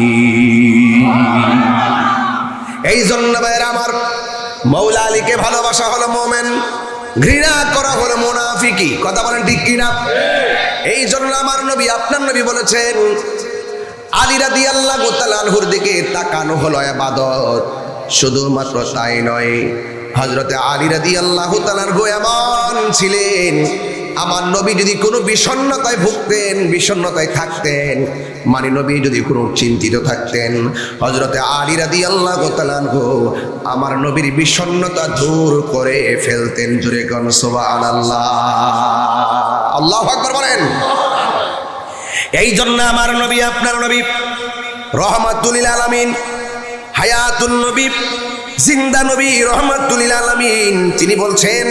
এই জন্য ভাইরা আমার, মৌলা আলীকে ভালোবাসা হলো মোমেন, ঘৃণা করা হলো মুনাফিকি। কথা বলেন ঠিক কিনা? এই জন্য আমার নবী, আপনার নবী বলেছেন, আলী রাদিয়াল্লাহু তাআলা আনহুর দিকে তাকানো হলো ইবাদত। শুধুমাত্র তাই নয়, হযরতে আলী রাদিয়াল্লাহু তাআলা আনহু এমন ছিলেন, আমার নবী যদি কোনো বিষণ্ণতায় ভুগতেন, বিষণ্ণতায় থাকতেন, মানে নবী যদি কোনো চিন্তিত থাকতেন, হযরতে আলী রাদিয়াল্লাহু তাআলা আনহু আমার নবীর বিষণ্ণতা দূর করে ফেলতেন। জোরে কোন সুবহানাল্লাহ, আল্লাহু আকবার বলেন। এই জন্য আমার নবী, আপনার নবী রহমাতুল লিল আলামিন, হায়াতুন নবী, জিন্দা নবী, রহমাতুল লিল আলামিন, তিনি বলছেন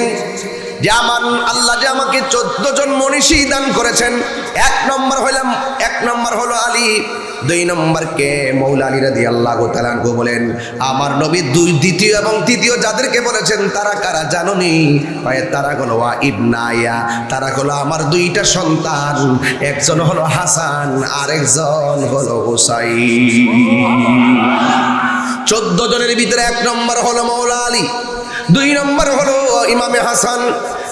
যে আমার আল্লাহ যে আমাকে 14 জন মনীষী দান করেছেন। এক নম্বর হলো আলী, 2 নম্বরকে মৌলা আলী রাদিয়াল্লাহু তাআলা আনহু বলেন। আমার নবী দ্বিতীয় এবং তৃতীয় যাদেরকে বলেছেন তারা কারা জানোনি? তারা হলো ওয়া ইবনায়া, তারা হলো আমার 2টা সন্তান, একজন হলো হাসান আর একজন হলো হুসাইন। 14 জনের ভিতরে 1 নম্বর হলো মৌলা আলী, 2 নম্বর হলো ইমামে হাসান,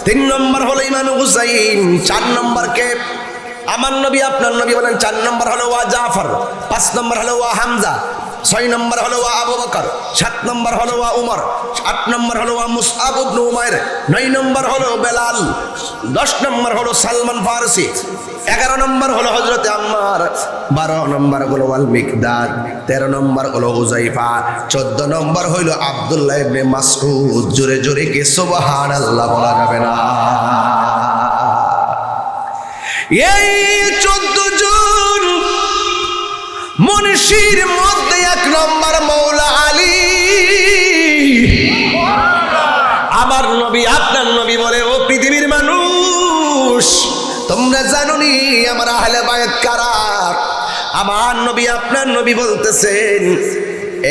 3 নম্বর হলো ইমামে হুসাইন, 4 নম্বরকে আমার নবী, আপনার নবী বলেন 4 নম্বর হলো ওয়া জাফর, 5 নম্বর হলো ওয়া হামজা, 6 নম্বর হলো ওয়া আবু বকর, 7 নম্বর হলো ওয়া উমর, 8 নম্বর হলো ওয়া মুসআব ইবনে উমাইর, 9 নম্বর হলো বেলাল, 10 নম্বর হলো সালমান ফারসি, 11 নম্বর হলো হযরতে আম্মার, 12 নম্বর হলো ওয়াল মিকদাদ, 13 নম্বর হলো হুযায়ফা, 14 নম্বর হলো আব্দুল্লাহ ইবনে মাসউদ। জোরে জোরে কি সুবহানাল্লাহ বলা যাবে না? এই 14 জন মনীষীর মধ্যে 1 নম্বর মৌলা আলী। আমার নবী, আপনার নবী বলে, ও পৃথিবীর মানুষ, তোমরা জানোনি আমার আহলে বায়াত কারা? আমার নবী, আপনার নবী বলতেছেন,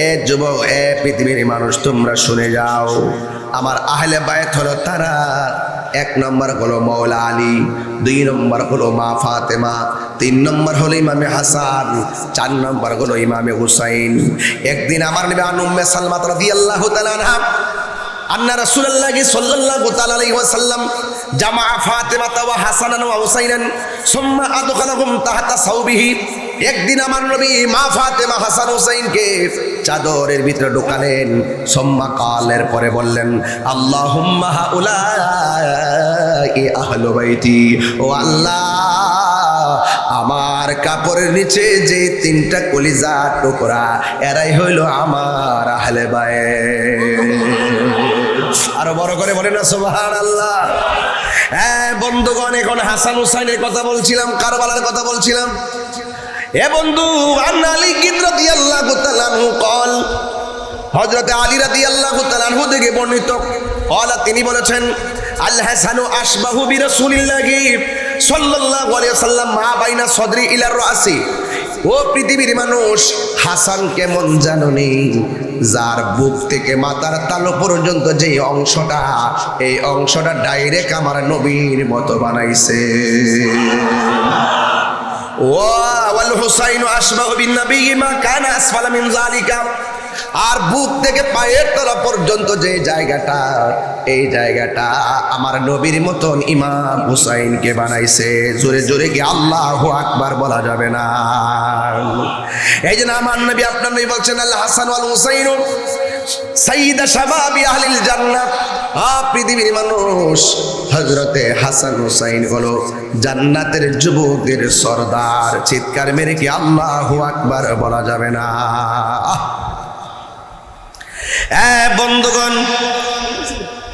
এ যুবক, এ পৃথিবীর মানুষ, তোমরা শুনে যাও, আমার আহলে বায়াত হলো তারা। 1 নম্বর হলো মৌলা আলী, 2 নম্বর হলো মা ফাতেমা, 3 নম্বর হলো ইমামে হাসান, 4 নম্বর হলো ইমামে হুসাইন। একদিন আমার নবী উম্মে সালমা রাদিয়াল্লাহু তাআলা আনহা, আন্না রাসূলুল্লাহ সাল্লাল্লাহু তাআলা আলাইহি ওয়াসাল্লাম জামা ফাতেমা ওয়া হাসানান ওয়া হুসাইনান সুম্মা আদখালাহুম তাহতা সাওবিহি। একদিন আমার নবী মা ফাতেমা, হাসান, হুসাইনকে চাদরের ভিতরে ঢোকালেন। সুম্মা কালের পরে বললেন, আল্লাহুম্মা হাউলাই আহলু বাইতি, ও আল্লাহ, আমার কাপড়ের নিচে যে 3টা কলিজা টুকরা, এরাই হইল আমার আহলে বায়াত। আরো বড় করে বলেন না সুবহানাল্লাহ। হ্যাঁ বন্ধুগণ, এখন হাসান হুসাইনের কথা বলছিলাম, কারবালার কথা বলছিলাম। এ বন্ধু, আন্না আলী রাদিয়াল্লাহু তাআলা আনহু قال, হযরত আলী রাদিয়াল্লাহু তাআলা আনহু থেকে বর্ণিত, قال, তিনি বলেছেন, আল হাসানু আশবাহু বিরাসূলিল্লাহি সাল্লাল্লাহু আলাইহি ওয়াসাল্লাম মা বাইনা সদরি ইলা রাসি। ও পৃথিবীর মানুষ, হাসান কেমন জানোনি? যার বুক থেকে মাথার তালু পর্যন্ত যে অংশটা, এই অংশটা ডাইরেক্ট আমার নবীর মতো বানাইছে। ওয়াল হুসাইন আশবাহু বিন নবী মা কানা আসফালা মিন যালিকা। আর বুক থেকে পায়ের তলা পর্যন্ত যে জায়গাটা, এই জায়গাটা আমার নবীর মতন ইমাম হুসাইনকে বানাইছে। জোরে জোরে কি আল্লাহু আকবার বলা যাবে না? এই জন্য আমার নবী, আপনার নবী বলছেন, আল হাসান ওয়াল হুসাইন সাইয়্যিদা শাবাবি আহলিল জান্নাহ। পৃথিবীর মানুষ, হযরতে হাসান হুসাইন হলো জান্নাতের যুবকদের সরদার। চিৎকার মেরে কি আল্লাহু আকবার বলা যাবে না? বন্ধুগণ,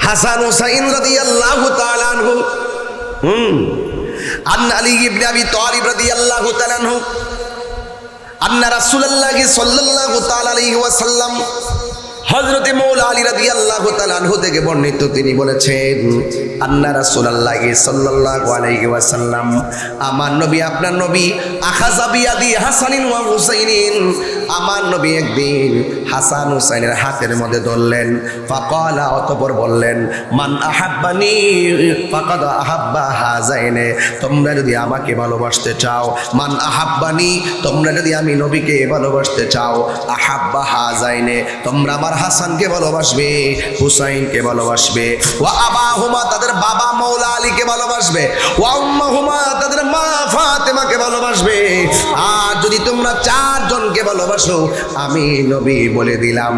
হাসান হুসাইন রাদিয়াল্লাহু তাআলা আনহু আন আলী ইবনে আবি তালিব রাদিয়াল্লাহু তাআলা আনহু আন্না রাসূলুল্লাহ সাল্লাল্লাহু তাআলা আলাইহি ওয়াসাল্লাম, হযরত মাওলা আলী রাদিয়াল্লাহু তাআলা আনহু থেকে বর্ণিত, তিনি বলেছেন আন্না রাসূলুল্লাহ সাল্লাল্লাহু আলাইহি ওয়াসাল্লাম, আমার নবী আপনার নবী আখাযা বিয়াদি হাসানিন ওয়া হুসাইনিন, আমার নবী একদিন হাসান হুসাইনের হাতের মধ্যে ধরলেন। ফাকালা, অতঃপর বললেন, মান আহাব্বানি ফাকাদ আহাব্বা হাযাইনে, তোমরা যদি আমাকে ভালোবাসতে চাও, মান আহাব্বানি, তোমরা যদি আমি নবীকে ভালোবাসতে চাও, আহাব্বা হাযাইনে, তোমরা আমার হাসানকে ভালোবাসবে, হুসাইনকে ভালোবাসবে, ওয়া আবাহুমা, তাদের বাবা মাওলা আলীকে ভালোবাসবে, ওয়া উম্মাহুমা, তাদের মা ফাতেমাকে ভালোবাসবে। আর যদি তোমরা চারজনকে ভালোবাসো, আমি নবী বলে দিলাম,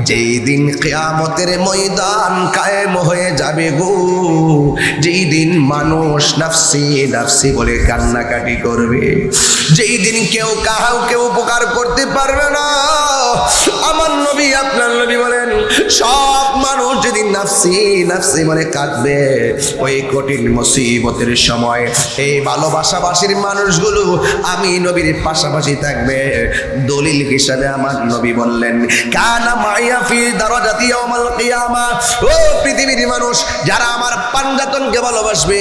যেই দিন কিয়ামতের ময়দান কায়েম হয়ে যাবে গো, যেই দিন মানুষ নাফসি নাফসি বলে কান্নাকাটি করবে, যেই দিন কেউ কাউকে উপকার করতে পারবে না, আমার নবী আপনার নবী বলেন, সব মানুষ যেদিন নাফসি নাফসি বলে কাঁদবে, ওই কঠিন মুসিবতের সময় এই ভালোবাসাবাসীর মানুষগুলো আমি নবীর পাশাপাশি থাকবে। দলিল হিসাবে আমার নবী বললেন, কানা মাইয়া ফি দারাজাতি ইয়াউমাল কিয়ামা, ও পৃথিবীর মানুষ, যারা আমার পাঞ্জাতনকে ভালোবাসবে,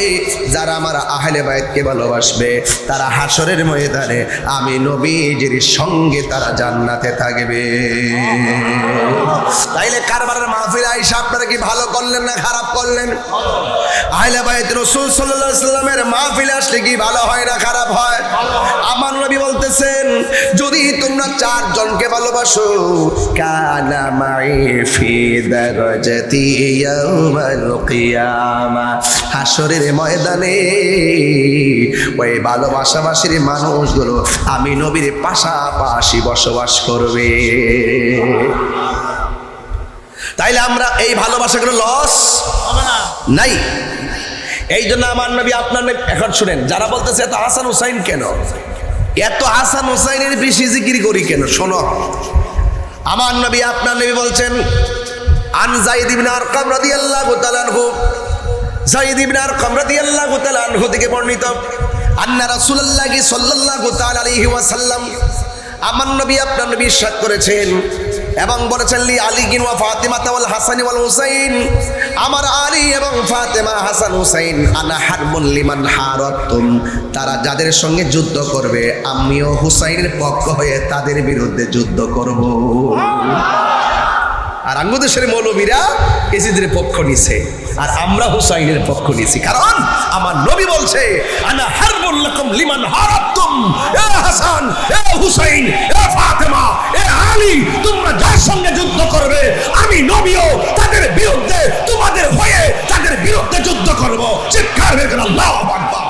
যারা আমার আহলে বাইতকে ভালোবাসবে, তারা হাসরের ময়দানে আমি নবীজির সঙ্গে তারা জান্নাতে থাকবে। তাইলে কারবারের মাহফিলে আইসা আপনারা কি ভালো করলেন না খারাপ করলেন? আহলে বাইত রাসূল সাল্লাল্লাহু আলাইহি সাল্লামের মাহফিলে আসলে কি ভালো হয় না খারাপ হয়? আমার নবী বলতেছেন, যদি তোমরা চারজনকে ভালোবাসো, কানা মাই ফি দারাজাতি ইয়াউমাল কিয়ামা, হাসরের ময়দানে ওই ভালোবাসাবাসীর মানুষগুলো আমি নবীর পাশাপাশি বসবাস করবে। তাইলে আমরা এই ভালোবাসাগুলো লস হবে না নাই। এই জন্য আমার নবী আপনার নবী, এখন শুনেন, যারা বলতেছে এত হাসান হুসাইন কেন, এত হাসান হুসাইনের বেশি জিকির করি কেন, শোনো, আমার নবী আপনার নবী বলছেন, আন যায়েদ ইবনে আরকাম রাদিয়াল্লাহু তাআলা আনহু, যায়েদ ইবনে আরকাম রাদিয়াল্লাহু তাআলা আনহু থেকে বর্ণিত, আন্না রাসূলুল্লাহ সাল্লাল্লাহু তাআলা আলাইহি ওয়াসাল্লাম, আমার নবী আপনার নবী ইরশাদ করেছেন এবং বলেছেন, লি আলী ওয়া ফাতিমা ওয়াল হাসান ওয়াল হুসাইন, আমার আলী এবং ফাতেমা হাসান হুসাইন, আনা হারবুন লিমান হারাতুম, তারা যাদের সঙ্গে যুদ্ধ করবে, আমিও হুসাইনের পক্ষ হয়ে তাদের বিরুদ্ধে যুদ্ধ করব। আর আঙ্গুদেশের মৌলবীরা এজিদের পক্ষ নিছে, আর আমরা হুসাইনের পক্ষ নিছি, কারণ আমার নবী বলছে, আনা হারবুল লাকুম লিমান হারাতুম, এ হাসান, এ হুসাইন, এ ফাতেমা, এ আলী, তোমরা যার সঙ্গে যুদ্ধ করবে, আমি নবীও তাদের বিরুদ্ধে, তোমাদের হয়ে তাদের বিরুদ্ধে যুদ্ধ করব। চিৎকার করে বলেন আল্লাহু আকবার।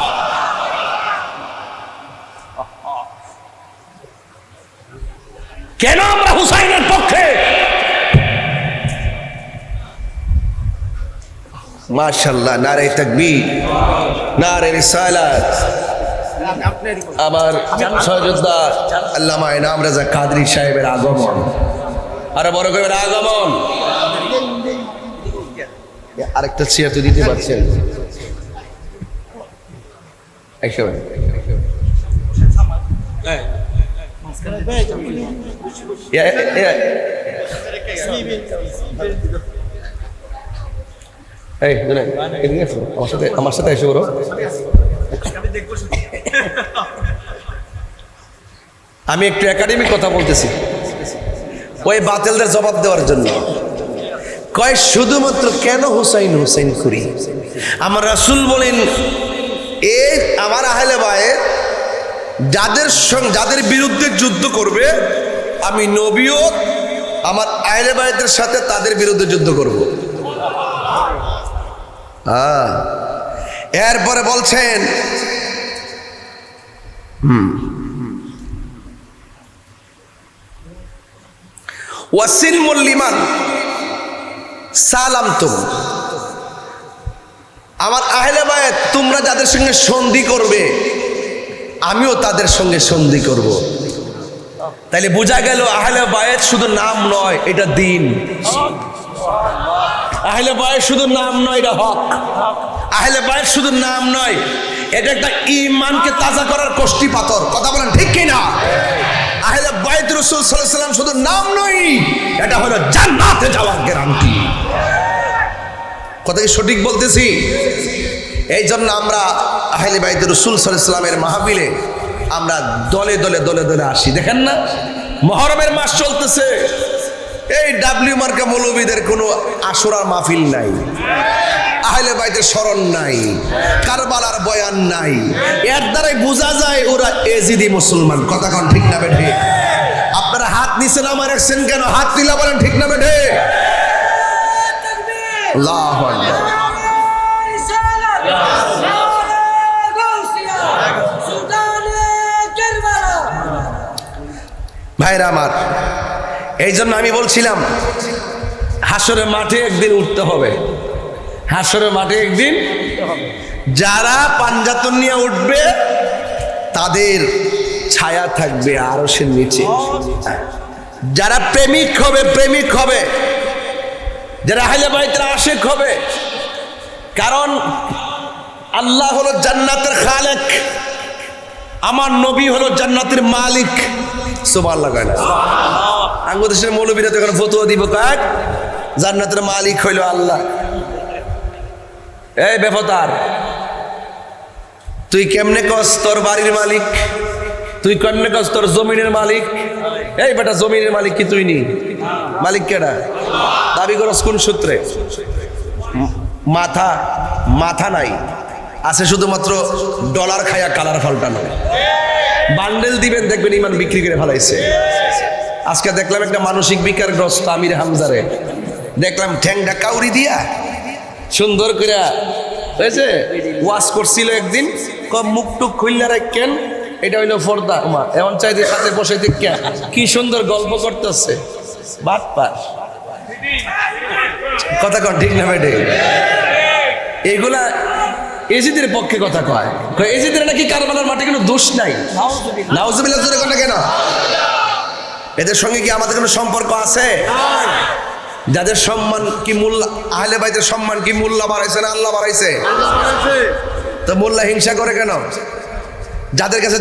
কেন আমরা হুসাইনের পক্ষে? মাশাআল্লাহ, নারে তাকবীর, নারে রিসালাত। আমার সহযোদ্ধা আল্লামা ইনাম রাজা কাদরী সাহেবের আগমন, আরো বড় করে আগমন। আরেকটা চেয়ার তো দিতে পারছেন? আমার সাথে এসে বলো, আমি একটু একাডেমিক কথা বলতেছি ওই বাতিলদের জবাব দেওয়ার জন্য। কয় শুধুমাত্র কেন হুসাইন হুসাইন করি? আমার রাসূল বলেন, এ আমার আহলে বাইত যাদের বিরুদ্ধে যুদ্ধ করবে, আমি নবীও আমার আহলে বাইতের সাথে তাদের বিরুদ্ধে যুদ্ধ করব। এরপরে বলছেন, ওয়াসিলমুল লিমান সালামতুম, আমার আহলে বায়াত তোমরা যাদের সঙ্গে সন্ধি করবে, আমিও তাদের সঙ্গে সন্ধি করব। তাইলে বোঝা গেল আহলে বায়েত শুধু নাম নয়, এটা দিন। আহলে বায়েত শুধু নাম নয়, এটা হক। আহলে বায়েত শুধু নাম নয়, এটা একটা ঈমানকে তাজা করার কষ্টি পাথর। কথা বলেন ঠিক কি না? আহলে বায়েত রাসূল সাল্লাল্লাহু আলাইহি ওয়াসাল্লাম শুধু নাম নয়, এটা হলো জান্নাতে যাওয়ার গ্যারান্টি। কথা কি সঠিক বলতেছি? এই জন্য আমরা আহলে বায়েত রাসূল সাল্লাল্লাহু আলাইহি ওয়াসাল্লামের মাহফিলে আমরা দলে দলে দলে দলে আসি। দেখেন না, মুহররমের মাস চলতেছে, এই ডাব্লিউ মার্কা মৌলবীদের কোনো আশুরার মাহফিল নাই, আহলে বাইতের স্মরণ নাই, কারবালার বয়ান নাই। এর দ্বারাই বোঝা যায় ওরা এজিদি মুসলমান। কথা কোন ঠিক না বেঠে? আপনারা হাত নিচে নামা রাখছেন কেন? হাত তুলা বলেন ঠিক না বেঠে? আল্লাহু আকবার। ভাইরা আমার, এই জন্য আমি বলছিলাম হাসরের মাঠে একদিন উঠতে হবে। হাসরের মাঠে একদিন যারা পাঞ্জাতন নিয়ে উঠবে তাদের ছায়া থাকবে আরশের নিচে। যারা প্রেমিক হবে, প্রেমিক হবে, যারা আহলে বাইতের আশিক হবে, কারণ আল্লাহ হলো জান্নাতের খালেক, আমার নবী হলো জান্নাতের মালিক। সুবহানাল্লাহ। বাংলাদেশের মৌলবীরা তো এখন ফতোয়া দিব কাক জান্নাতের মালিক হইল আল্লাহ। এই বেফতার, তুই কেমনে কস তোর বাড়ির মালিক? তুই কেমনে কস তোর জমিনের মালিক? এই বেটা, জমিনের মালিক কি তুই নি? মালিক কেডা? দাবি করস কোন সূত্রে? মাথা মাথা নাই, আছে শুধুমাত্র ডলার খায়া কালার ফাল্টানো। বান্ডেল দিবেন, দেখবেন ইমান বিক্রি করে ফেলাইছে। আজকে দেখলাম একটা মানসিক বিকারগ্রস্ত আমির হামজারে, দেখলাম ঠ্যাংটা কাউরি দিয়া সুন্দর করে হয়েছে ওয়াশ করছিল একদিন, মুখ টুক খুললা রাখেন, এটা হইলো ফর্দা। এমন চাইতে সাথে বসে দেখে কি সুন্দর গল্প করতেছে। বাট পাস কথা কন ঠিক না বেটে? এগুলা এজিদের পক্ষে কথা কয়। এজিদের নাকি কারবালার মাঠে কোনো দোষ নাই। নাউজুবিল্লাহ জোরে কথা কেন? এদের সঙ্গে কি আমাদের কোনো সম্পর্ক আছে? যাদের সম্মান কি মোল্লা, আহলে বাইতের সম্মান কি মোল্লা বাড়াইছে না আল্লাহ বাড়াইছে? তো মোল্লা হিংসা করে কেন? যাদের কাছে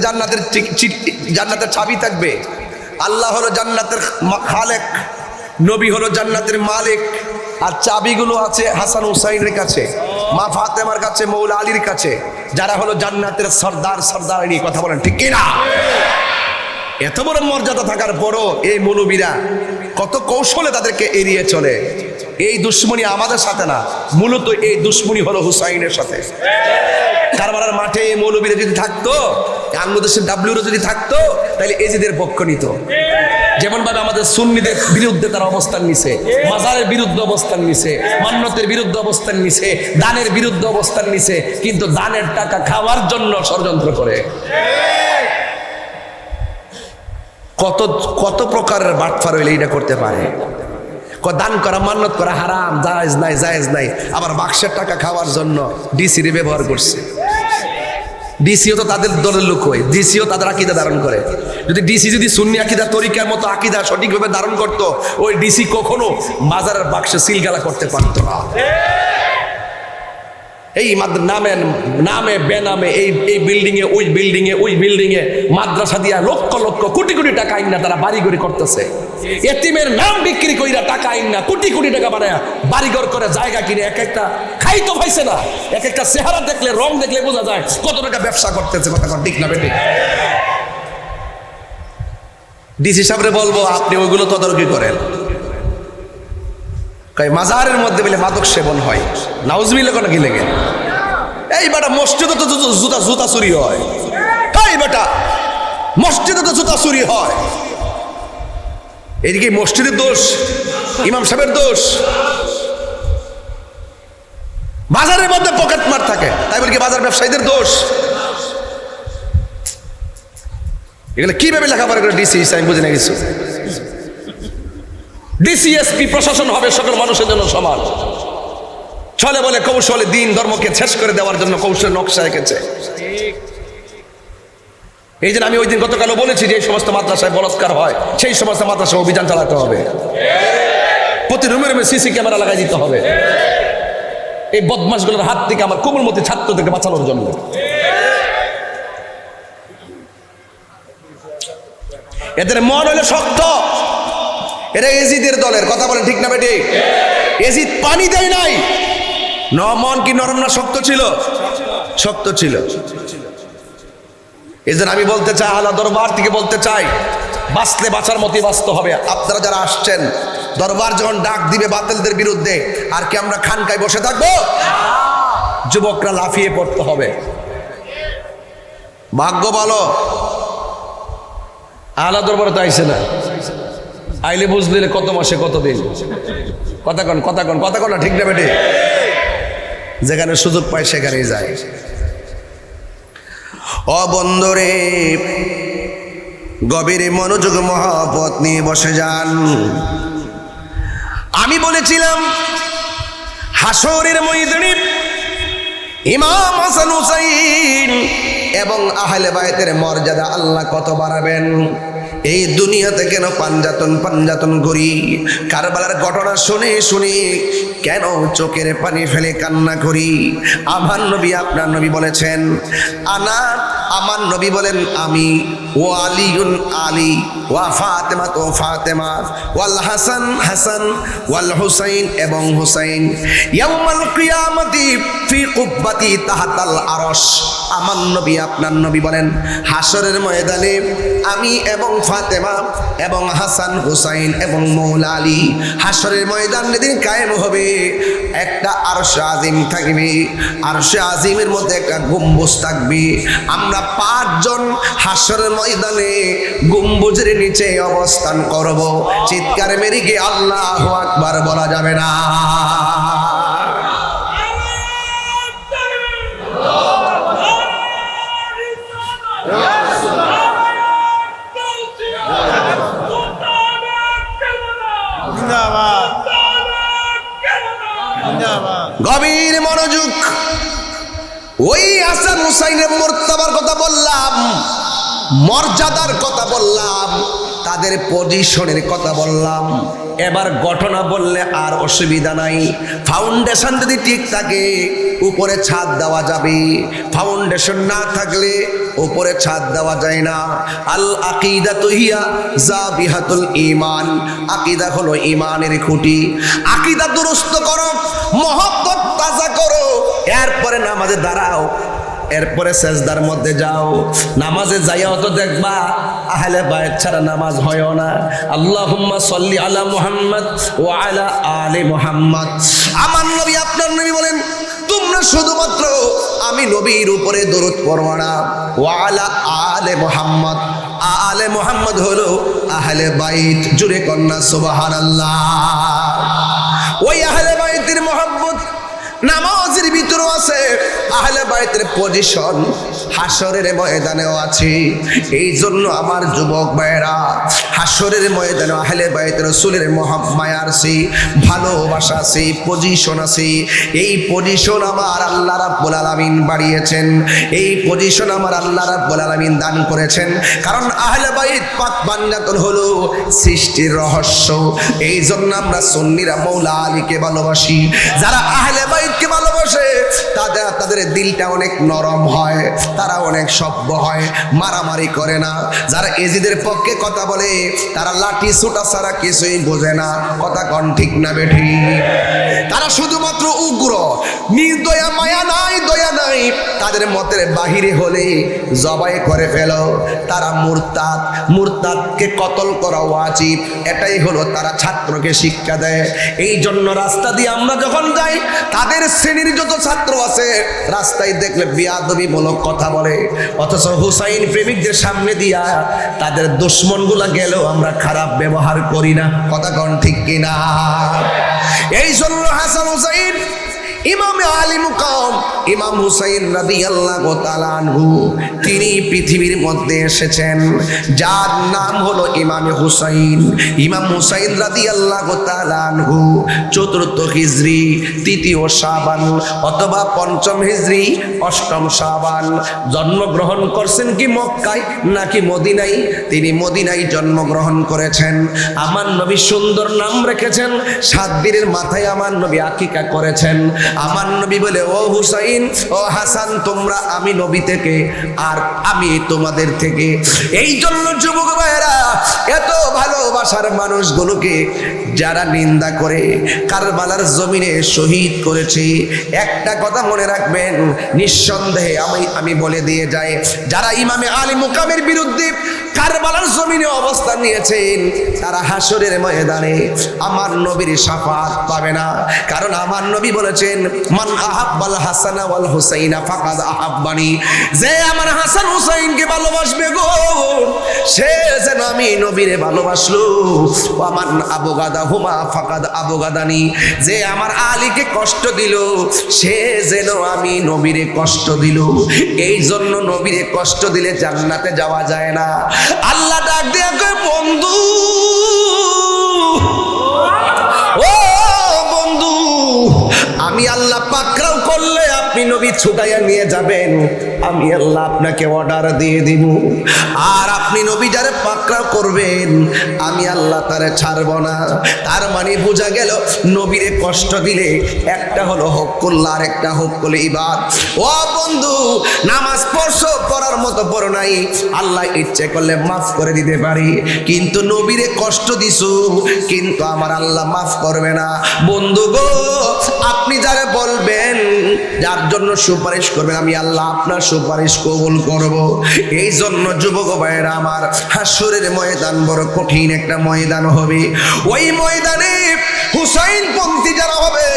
জান্নাতের চাবি থাকবে, আল্লাহ হলো জান্নাতের খালেক, নবী হলো জান্নাতের মালিক, আর চাবিগুলো আছে হাসান হুসাইনের কাছে, মা ফাতেমার কাছে, মৌলা আলীর কাছে, যারা হলো জান্নাতের সর্দার সর্দারিনী। কথা বলেন ঠিক কিনা? এত বড় মর্যাদা থাকার পরও এই মৌলবীরা কত কৌশলে তাদেরকে এড়িয়ে চলে। এই দুশ্মনী আমাদের সাথে না, মূলত এই দুশ্মনী হলো হুসাইনের সাথে। কারবালার মাঠে এই মৌলবীরা যদি থাকতো, বাংলাদেশের ডাব্লিউরা যদি থাকতো, তাহলে এজিদের পক্ষ নিত। যেমন ভাবে আমাদের সুন্নিদের বিরুদ্ধে তারা অবস্থান নিছে, মাজারের বিরুদ্ধে অবস্থান নিছে, মান্নতের বিরুদ্ধে অবস্থান নিছে, দানের বিরুদ্ধে অবস্থান নিছে, কিন্তু দানের টাকা খাওয়ার জন্য ষড়যন্ত্র করে। কত কত প্রকারের বাটফার হইলে এটা করতে পারে। দান করা, মান্নত করা হারাম, জায়েজ নাই, জায়েজ নাই। আবার বাক্সের টাকা খাওয়ার জন্য ডিসিরে ব্যবহার করছে। ডিসিও তো তাদের দলের লোক হয়, ডিসিও তাদের আকীদা ধারণ করে। যদি ডিসি যদি সুন্নি আকীদা তরিকার মতো আকীদা সঠিকভাবে ধারণ করত, ওই ডিসি কখনো বাজারের বাক্সে সিলগালা করতে পারতো না। এই নামে নামে বেনামে এই বিল্ডিংয়ে ওই বিল্ডিংয়ে ওই বিল্ডিংয়ে মাদ্রাসা দিয়া লক্ষ লক্ষ কোটি কোটি টাকা আইনা তারা বাড়িঘর করতেছে। এতিমের নাম বিক্রি কইরা টাকা আইনা কোটি কোটি টাকা বানায় বাড়িঘর করে, জায়গা কিনে এক একটা খাই তো পাইছে না। এক একটা চেহারা দেখলে, রং দেখলে বোঝা যায় কত টাকা ব্যবসা করতেছে। কথা ঠিক না বেঠিক? ডিসি সাহেবরে বলবো আপনি ওইগুলো তদারকি করেন। মাজারের মধ্যে বলে মাদক সেবন হয়, নাউজুবিল্লাহ কোন কি লেগে? এই বেটা মসজিদে তো জুতা চুরি হয়। এই বেটা মসজিদে তো জুতা চুরি হয়। এদিকে মসজিদের দোষ, ইমাম সাহেবের দোষ। বাজারের মধ্যে পকেট মার থাকে, তাই বলে কি বাজার ব্যবসায়ীদের দোষ? এগুলো কিভাবে লেখাপড়া করে ডিসি আমি বুঝি না কিছু। ডিসিএসপি প্রশাসন হবে সকল মানুষের জন্য সমান। ছলে বলে কৌশলে দিন ধর্মকে শেষ করে দেওয়ার জন্য কৌশল নকশা এঁকেছে। এই জন্য আমি ওই দিন গতকালও বলেছি যে এই সমস্ত মাদ্রাসায় বলাৎকার হয় সেই সমস্ত মাদ্রাসায় অভিযান চালাতে হবে, প্রতি রুমে রুমে সিসি ক্যামেরা লাগাই দিতে হবে এই বদমাশগুলোর হাত থেকে আমার কোমলমতি ছাত্রদেরকে বাঁচানোর জন্য। এদের মন হলো শক্ত, এরা এজিদের দলের, কথা বলেন ঠিক না বেটি? এজিদ পানি দেয় নাই, মন কি নরম না শক্ত ছিল? শক্ত ছিল। এই জন্য আমি বলতে চাই, আলা দরবার থেকে বলতে চাই, বাঁচলে বাঁচার মতোই বাঁচতে হবে। আপনারা যারা আসছেন, দরবার যখন ডাক দিবে বাতিলদের বিরুদ্ধে, আর কি আমরা খানকায় বসে থাকবো? যুবকরা লাফিয়ে পড়তে হবে। ভাগ্য ভালো আলা দরবারে তো আইসে না, আইলে বুঝলে কত মাসে কত দিন। কথা কন কথা কন কথা কন না ঠিক না বেটে? যেখানে সুযোগ পায় সেখানেই যায়। ও বন্ধুরে, গভীর মনোযোগ মহব্বত নিয়ে বসে যান। আমি বলেছিলাম হাসরের ময়দানে ইমাম হাসান হুসাইন এবং আহলে বাইতের মর্যাদা আল্লাহ কত বাড়াবেন। এই দুনিয়াতে কেন পাঞ্জাতন করি, কারবালার ঘটনা শুনে শুনে কেন চোখের পানি ফেলে কান্না করি? আমার নবী, আপনার নবী বলেছেন আমার নবী বলেন আমি ও আলিউন আলী ওয়া ফাতেমা তো ফাতেমা ওয়াল হাসান ওয়াল হুসাইন এবং হুসাইন ইয়াউমাল কিয়ামতি ফি কুব্বাতি তাহাতাল আরশ। আমার নবী, আপনার নবী বলেন হাসরের ময়দানে আমি এবং ফাতেমা এবং হাসান হুসাইন এবং মৌলা আলী, হাসরের ময়দান যেদিন কায়েম হবে, একটা আরশে আজিম থাকবে, আরশে আজিমের মধ্যে একটা গম্বুজ থাকবে। আমরা 5 জন হাসরের ময়দানে গম্বুজের নিচে অবস্থান করব। চিৎকার মেরে গিয়ে আল্লাহু আকবার বলা যাবে না? গভীর মনোযোগ। ওই হাসান হুসাইনের মর্তবার কথা বললাম, মর্যাদার কথা বললাম, তাদের পজিশনের কথা বললাম। এবার ঘটনা বললে আর অসুবিধা নাই। ফাউন্ডেশন যদি ঠিক থাকে উপরে ছাদ দেওয়া যাবে, ফাউন্ডেশন না থাকলে উপরে ছাদ দেওয়া যায় না। আল আকিদাতু হিয়া জাবিহাতুল ঈমান, আকীদা হলো ঈমানের খুঁটি। আকীদা দুরুস্ত করো, মহব্বত তাজা করো, এরপরে নামাজে দাঁড়াও, এরপরে সেজদার মধ্যে যাও। নামাজে যাইয়াও তো দেখবা আহলে বাইত ছাড়া নামাজ হয় না। আল্লাহুম্মা সাল্লি আলা মুহাম্মদ ওয়া আলা আলি মুহাম্মদ। আমার নবী, আপনার নবী বলেন তোমরা শুধুমাত্র আমি নবীর উপরে দরুদ পড়ো না, ওয়া আলা আলি মুহাম্মদ। আলে মুহাম্মদ হলো আহলে বাইত। জুড়ে কন্যা সুবহানাল্লাহ। ওই আহলে বাইতের মহব্বত নামাজের ভিতরেও আছে, আহলে বাইতের পজিশন হাসরের ময়দানেও আছে। এই জন্য আমার যুবক ভাইয়েরা, হাসরের ময়দানে আহলে বাইত রাসূলের মায়া আছে, ভালোবাসা আছে, পজিশন আছে। এই পজিশন আমার আল্লাহ রাব্বুল আলামিন বাড়িয়েছেন, এই পজিশন আমার আল্লাহ রাব্বুল আলামিন দান করেছেন। কারণ আহলে বাইত পাক বান্দাতুল হলো সৃষ্টির রহস্য। এই জন্য আমরা সুন্নিরা মৌলা আলীকে ভালোবাসি। যারা আহলে বাইতকে ভালোবাসে তাদের দিলটা অনেক নরম হয়, তারা অনেক সভ্য হয়, মারামারি করে না। যারা এজিদের পক্ষে কথা বলে তারা লাঠি ছোটা ছাড়া কিছুই বোঝে না। কথা কন ঠিক না বেঠি? তারা শুধুমাত্র উগ্র, নির্দয়া, মায়া নাই, দয়া নাই। তাদের মতের বাহিরে হলে জবাই করে ফেলো। তারা মুরতাদ, মুরতাদকে কতল করা ওয়াজিব, এটাই হলো তারা ছাত্রকে শিক্ষা দেয়। এই জন্য রাস্তা দিয়ে আমরা যখন যাই, তাদের শ্রেণীর যত ছাত্র আছে রাস্তায় দেখলে বিয়াদবিমূলক কথা বলে, অথচ হুসাইন প্রেমিকদের সামনে দিয়া তাদের দুশ্মনগুলা গেলেও আমরা খারাপ ব্যবহার করি না। কথা কন ঠিক কিনা? এই জন্য হাসান হুসাইন ইমামে আলী মুকাম ইমাম হুসাইন রাদিয়াল্লাহু তাআলা আনহু তিনি পৃথিবীর মধ্যে এসেছেন, যার নাম হলো ইমামে হুসাইন। ইমাম হুসাইন রাদিয়াল্লাহু তাআলা আনহু 4th হিজরি 3য় শাবান অথবা 5ম হিজরি 8ম শাবান জন্মগ্রহণ করছেন কি মক্কায় নাকি মদিনায়? তিনি মদিনায় জন্মগ্রহণ করেছেন। আমার নবী সুন্দর নাম রেখেছেন, 7 দিনের মাথায় আমার নবী আকিকা করেছেন। আমার নবী বলে, ও হুসাইন ও হাসান, তোমরা আমি নবী থেকে আর আমি তোমাদের থেকে। এই জন্য যুবক ভাইরা, এত ভালোবাসার মানুষগুলোকে যারা নিন্দা করে কারবালার জমিনে শহীদ করেছে, একটা কথা মনে রাখবেন, নিঃসন্দেহে আমি বলে দিয়ে যাই, যারা ইমামে আলী মুকামের বিরুদ্ধে কারবালার জমিনে অবস্থান নিয়েছেন, তারা হাসরের ময়দানে আমার নবীর শাফাত পাবে না। কারণ আমার নবী বলেছেন, মান আহাব্বাল হাসানা ওয়াল হুসাইনা ফাকাদ আহাব্বানি, যে আমার হাসান হুসাইনকে ভালোবাসবে গো, সে যেন আমি নবীরে ভালোবাসলো। ওয়ামান আবগাদা হুমা ফাকাদ আবগাদানি, যে আমার আলীকে কষ্ট দিল, সে যেন আমি নবীরে কষ্ট দিল। এই জন্য নবীরে কষ্ট দিলে জান্নাতে যাওয়া যায় না। আল্লাহ ডাক দিয়ে কয়, বন্ধু ও বন্ধু, আমি আল্লাহ পাকড়াও করলে আপনি নবী ছুটাইয়া নিয়ে যাবেন, আমি আল্লাহ আপনাকে অর্ডার দিয়ে দিব। আর আপনি নবী যারে পাকড়াও করবেন, আমি আল্লাহ তারে ছাড়ব না। তার মানে বোঝা গেল, নবীরে কষ্ট দিলে একটা হলো হকুল্লাহ আর একটা হকুল ইবাদ। ও বন্ধু, নামাজ পড়ছো, পড়ার মতো পড়ো নাই, আল্লাহ ইচ্ছে করলে মাফ করে দিতে পারি, কিন্তু নবীরে কষ্ট দিছো, কিন্তু আমার আল্লাহ মাফ করবে না। বন্ধু গো, আপনি যারে বলবেন, যার জন্য সুপারিশ করবেন, আমি আল্লাহ আপনার সুপারিশ কবুল করব। এই জন্য যুবক ভাইয়েরা আমার, হাসরের ময়দান বড় কঠিন একটা ময়দান হবে। ওই ময়দানে হুসাইন পন্থী যারা হবে,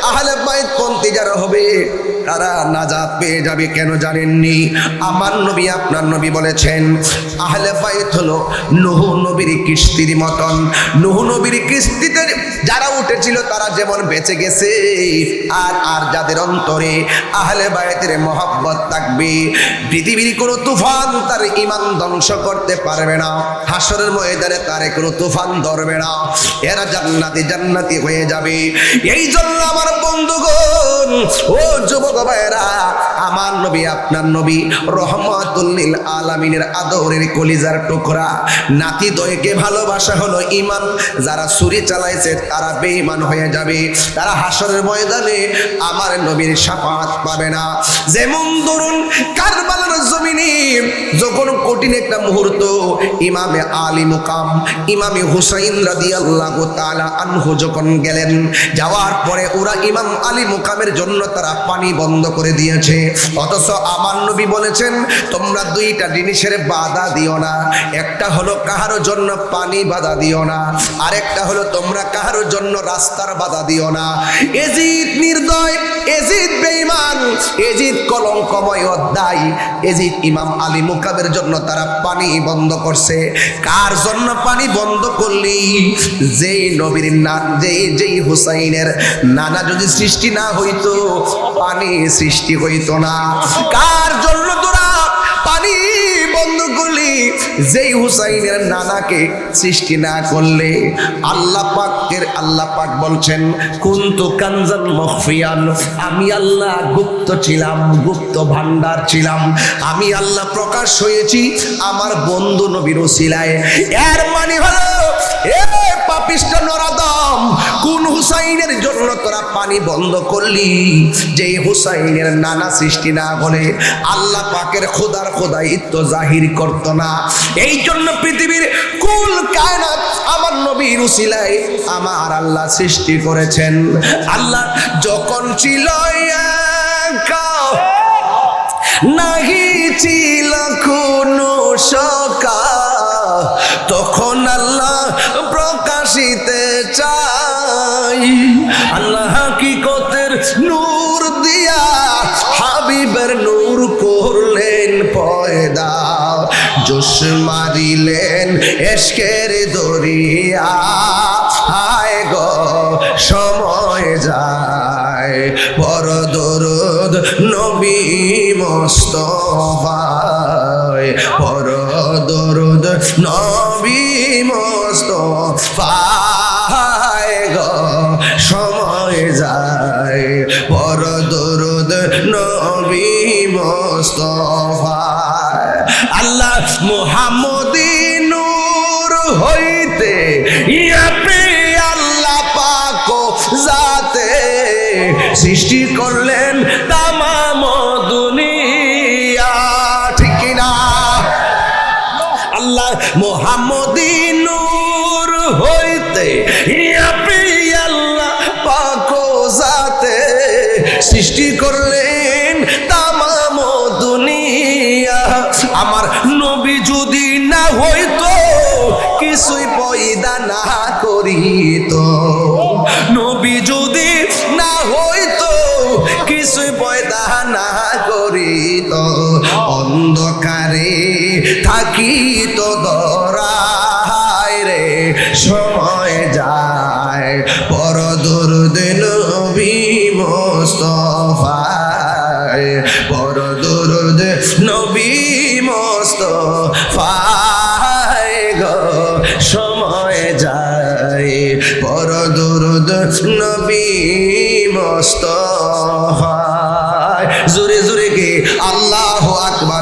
আহলে বাইত পন্থী যারা হবে, তারা নাজাত পেয়ে যাবে। কেন জানেননি? আমার নবী আপনার নবী বলেছেন, আহলে বাইত হলো নূহ নবীর কিস্তির মতন। নূহ নবীর কিস্তিতে যারা উঠেছিল তারা যেমন বেঁচে গেছে, আর যাদের অন্তরে আহলে বাইতের মহব্বত থাকবে, পৃথিবীর কোনো তুফান তার ঈমান ধ্বংস করতে পারবে না। হাসরের ময়দানে তারে কোনো তুফান ধরবে না, এরা জান্নাতি জান্নাতি হয়ে যাবে। এই জন্য আমার বন্ধুগণ, ও যুবক ভাইরা, আমার নবী আপনার নবী রহমাতুল লিল আলামিনের আদরের কলিজার টুকরা নাতি দয়কে ভালোবাসা হলো ঈমান। যারা ছুরি চালাইছে তারা বেঈমান হয়ে যাবে, তারা হাসরের ময়দানে আমার নবীর শাফাত পাবে না। যেমন ধরুন কারবালার জমিনে যখন কঠিন একটা মুহূর্ত, ইমামে আলী মুকাম ইমামে হুসাইন রাদিয়াল্লাহু তাআলা আনহু যখন গেলেন, যাওয়ার পরে ওরা ইমাম আলী মুকামের জন্য তারা পানি বন্ধ করে দিয়েছে। অথচ আমার নবী বলেছেন, তোমরা 2টা জিনিসের বাধা দিও না, একটা হলো কাহারো জন্য পানি বাধা দিও না, আরেকটা হলো তোমরা কাহারো জন্য রাস্তার বাধা দিও না। এজিদ নির্দয়, এজিদ বেঈমান, এজিদ কলঙ্কময় অধ্যায়, এজিদ ইমাম আলী মুকামের জন্য তারা পানি বন্ধ করছে। কার জন্য পানি বন্ধ করলি? যেই নবীর না, যেই হুসাইনের নানা যদি সৃষ্টি না হইতো, পানি সৃষ্টি হইতো না। কার জন্য তোরা পানি বন্ধ করলি? যেই হুসাইনের নানাকে সৃষ্টি না করলে। আল্লাহ পাক বলছেন, কুনতু কানজান মখফিয়ান, আমি আল্লাহ গুপ্ত ছিলাম, গুপ্ত ভান্ডার ছিলাম, আমি আল্লাহ প্রকাশ হয়েছি আমার বন্ধু নবীর ওসিলায়। এর মানে হলো, এ পাপিষ্ঠ নরাদম, কোন হুসাইনের জন্য তোরা পানি বন্ধ করলি? যেই হুসাইনের নানা সৃষ্টি না হলে আল্লাহ পাকের খোদার খোদাইত্ব জাহির করতো না। এই জন্য পৃথিবীর কুল কায়নাত আমার নবীর উসিলায় আমার আল্লাহ সৃষ্টি করেছেন। আল্লাহ যখন ছিল একা, নাহি ছিল কোনো সকা, তখন আল্লাহ প্রকাশিতে চাই। আল্লাহ হাকিকতের নূর দিয়া হাবিবের নূর করলেন পয়দা, জোশ মারিলেন এশকের দরিয়া। হায় গো সময় যায়, বড় দরুদ নবী মুস্তাফায় পর দরুদ নবী মুস্তাফায় গো সময় যায় পর দরুদ নবী মুস্তাফায় আল্লাহ মুহাম্মদী নূর হইতে ইয়াপে আল্লাহ পাক জাতে সৃষ্টি করলেন তামাম দুনিয়া ঠিক না আল্লাহ মুহাম্মদী নূর হইতে ইয়াপে আল্লাহ পাক জাতে সৃষ্টি করলেন তামাম দুনিয়া আমার নবী যদি না হইতো কিছুই পয়দা না করিত নবী যদি না হইতো কিছুই পয়দা না করিত অন্ধকারে থাকিত দরায় রে সময় যায় পর দরুদ নবী মুস্তাফায় পর দরুদ নবী মুস্তাফায় গো সময় যায় পর দরুদ নবী মুস্তাফায় জোরে জোরে কে আল্লাহু আকবার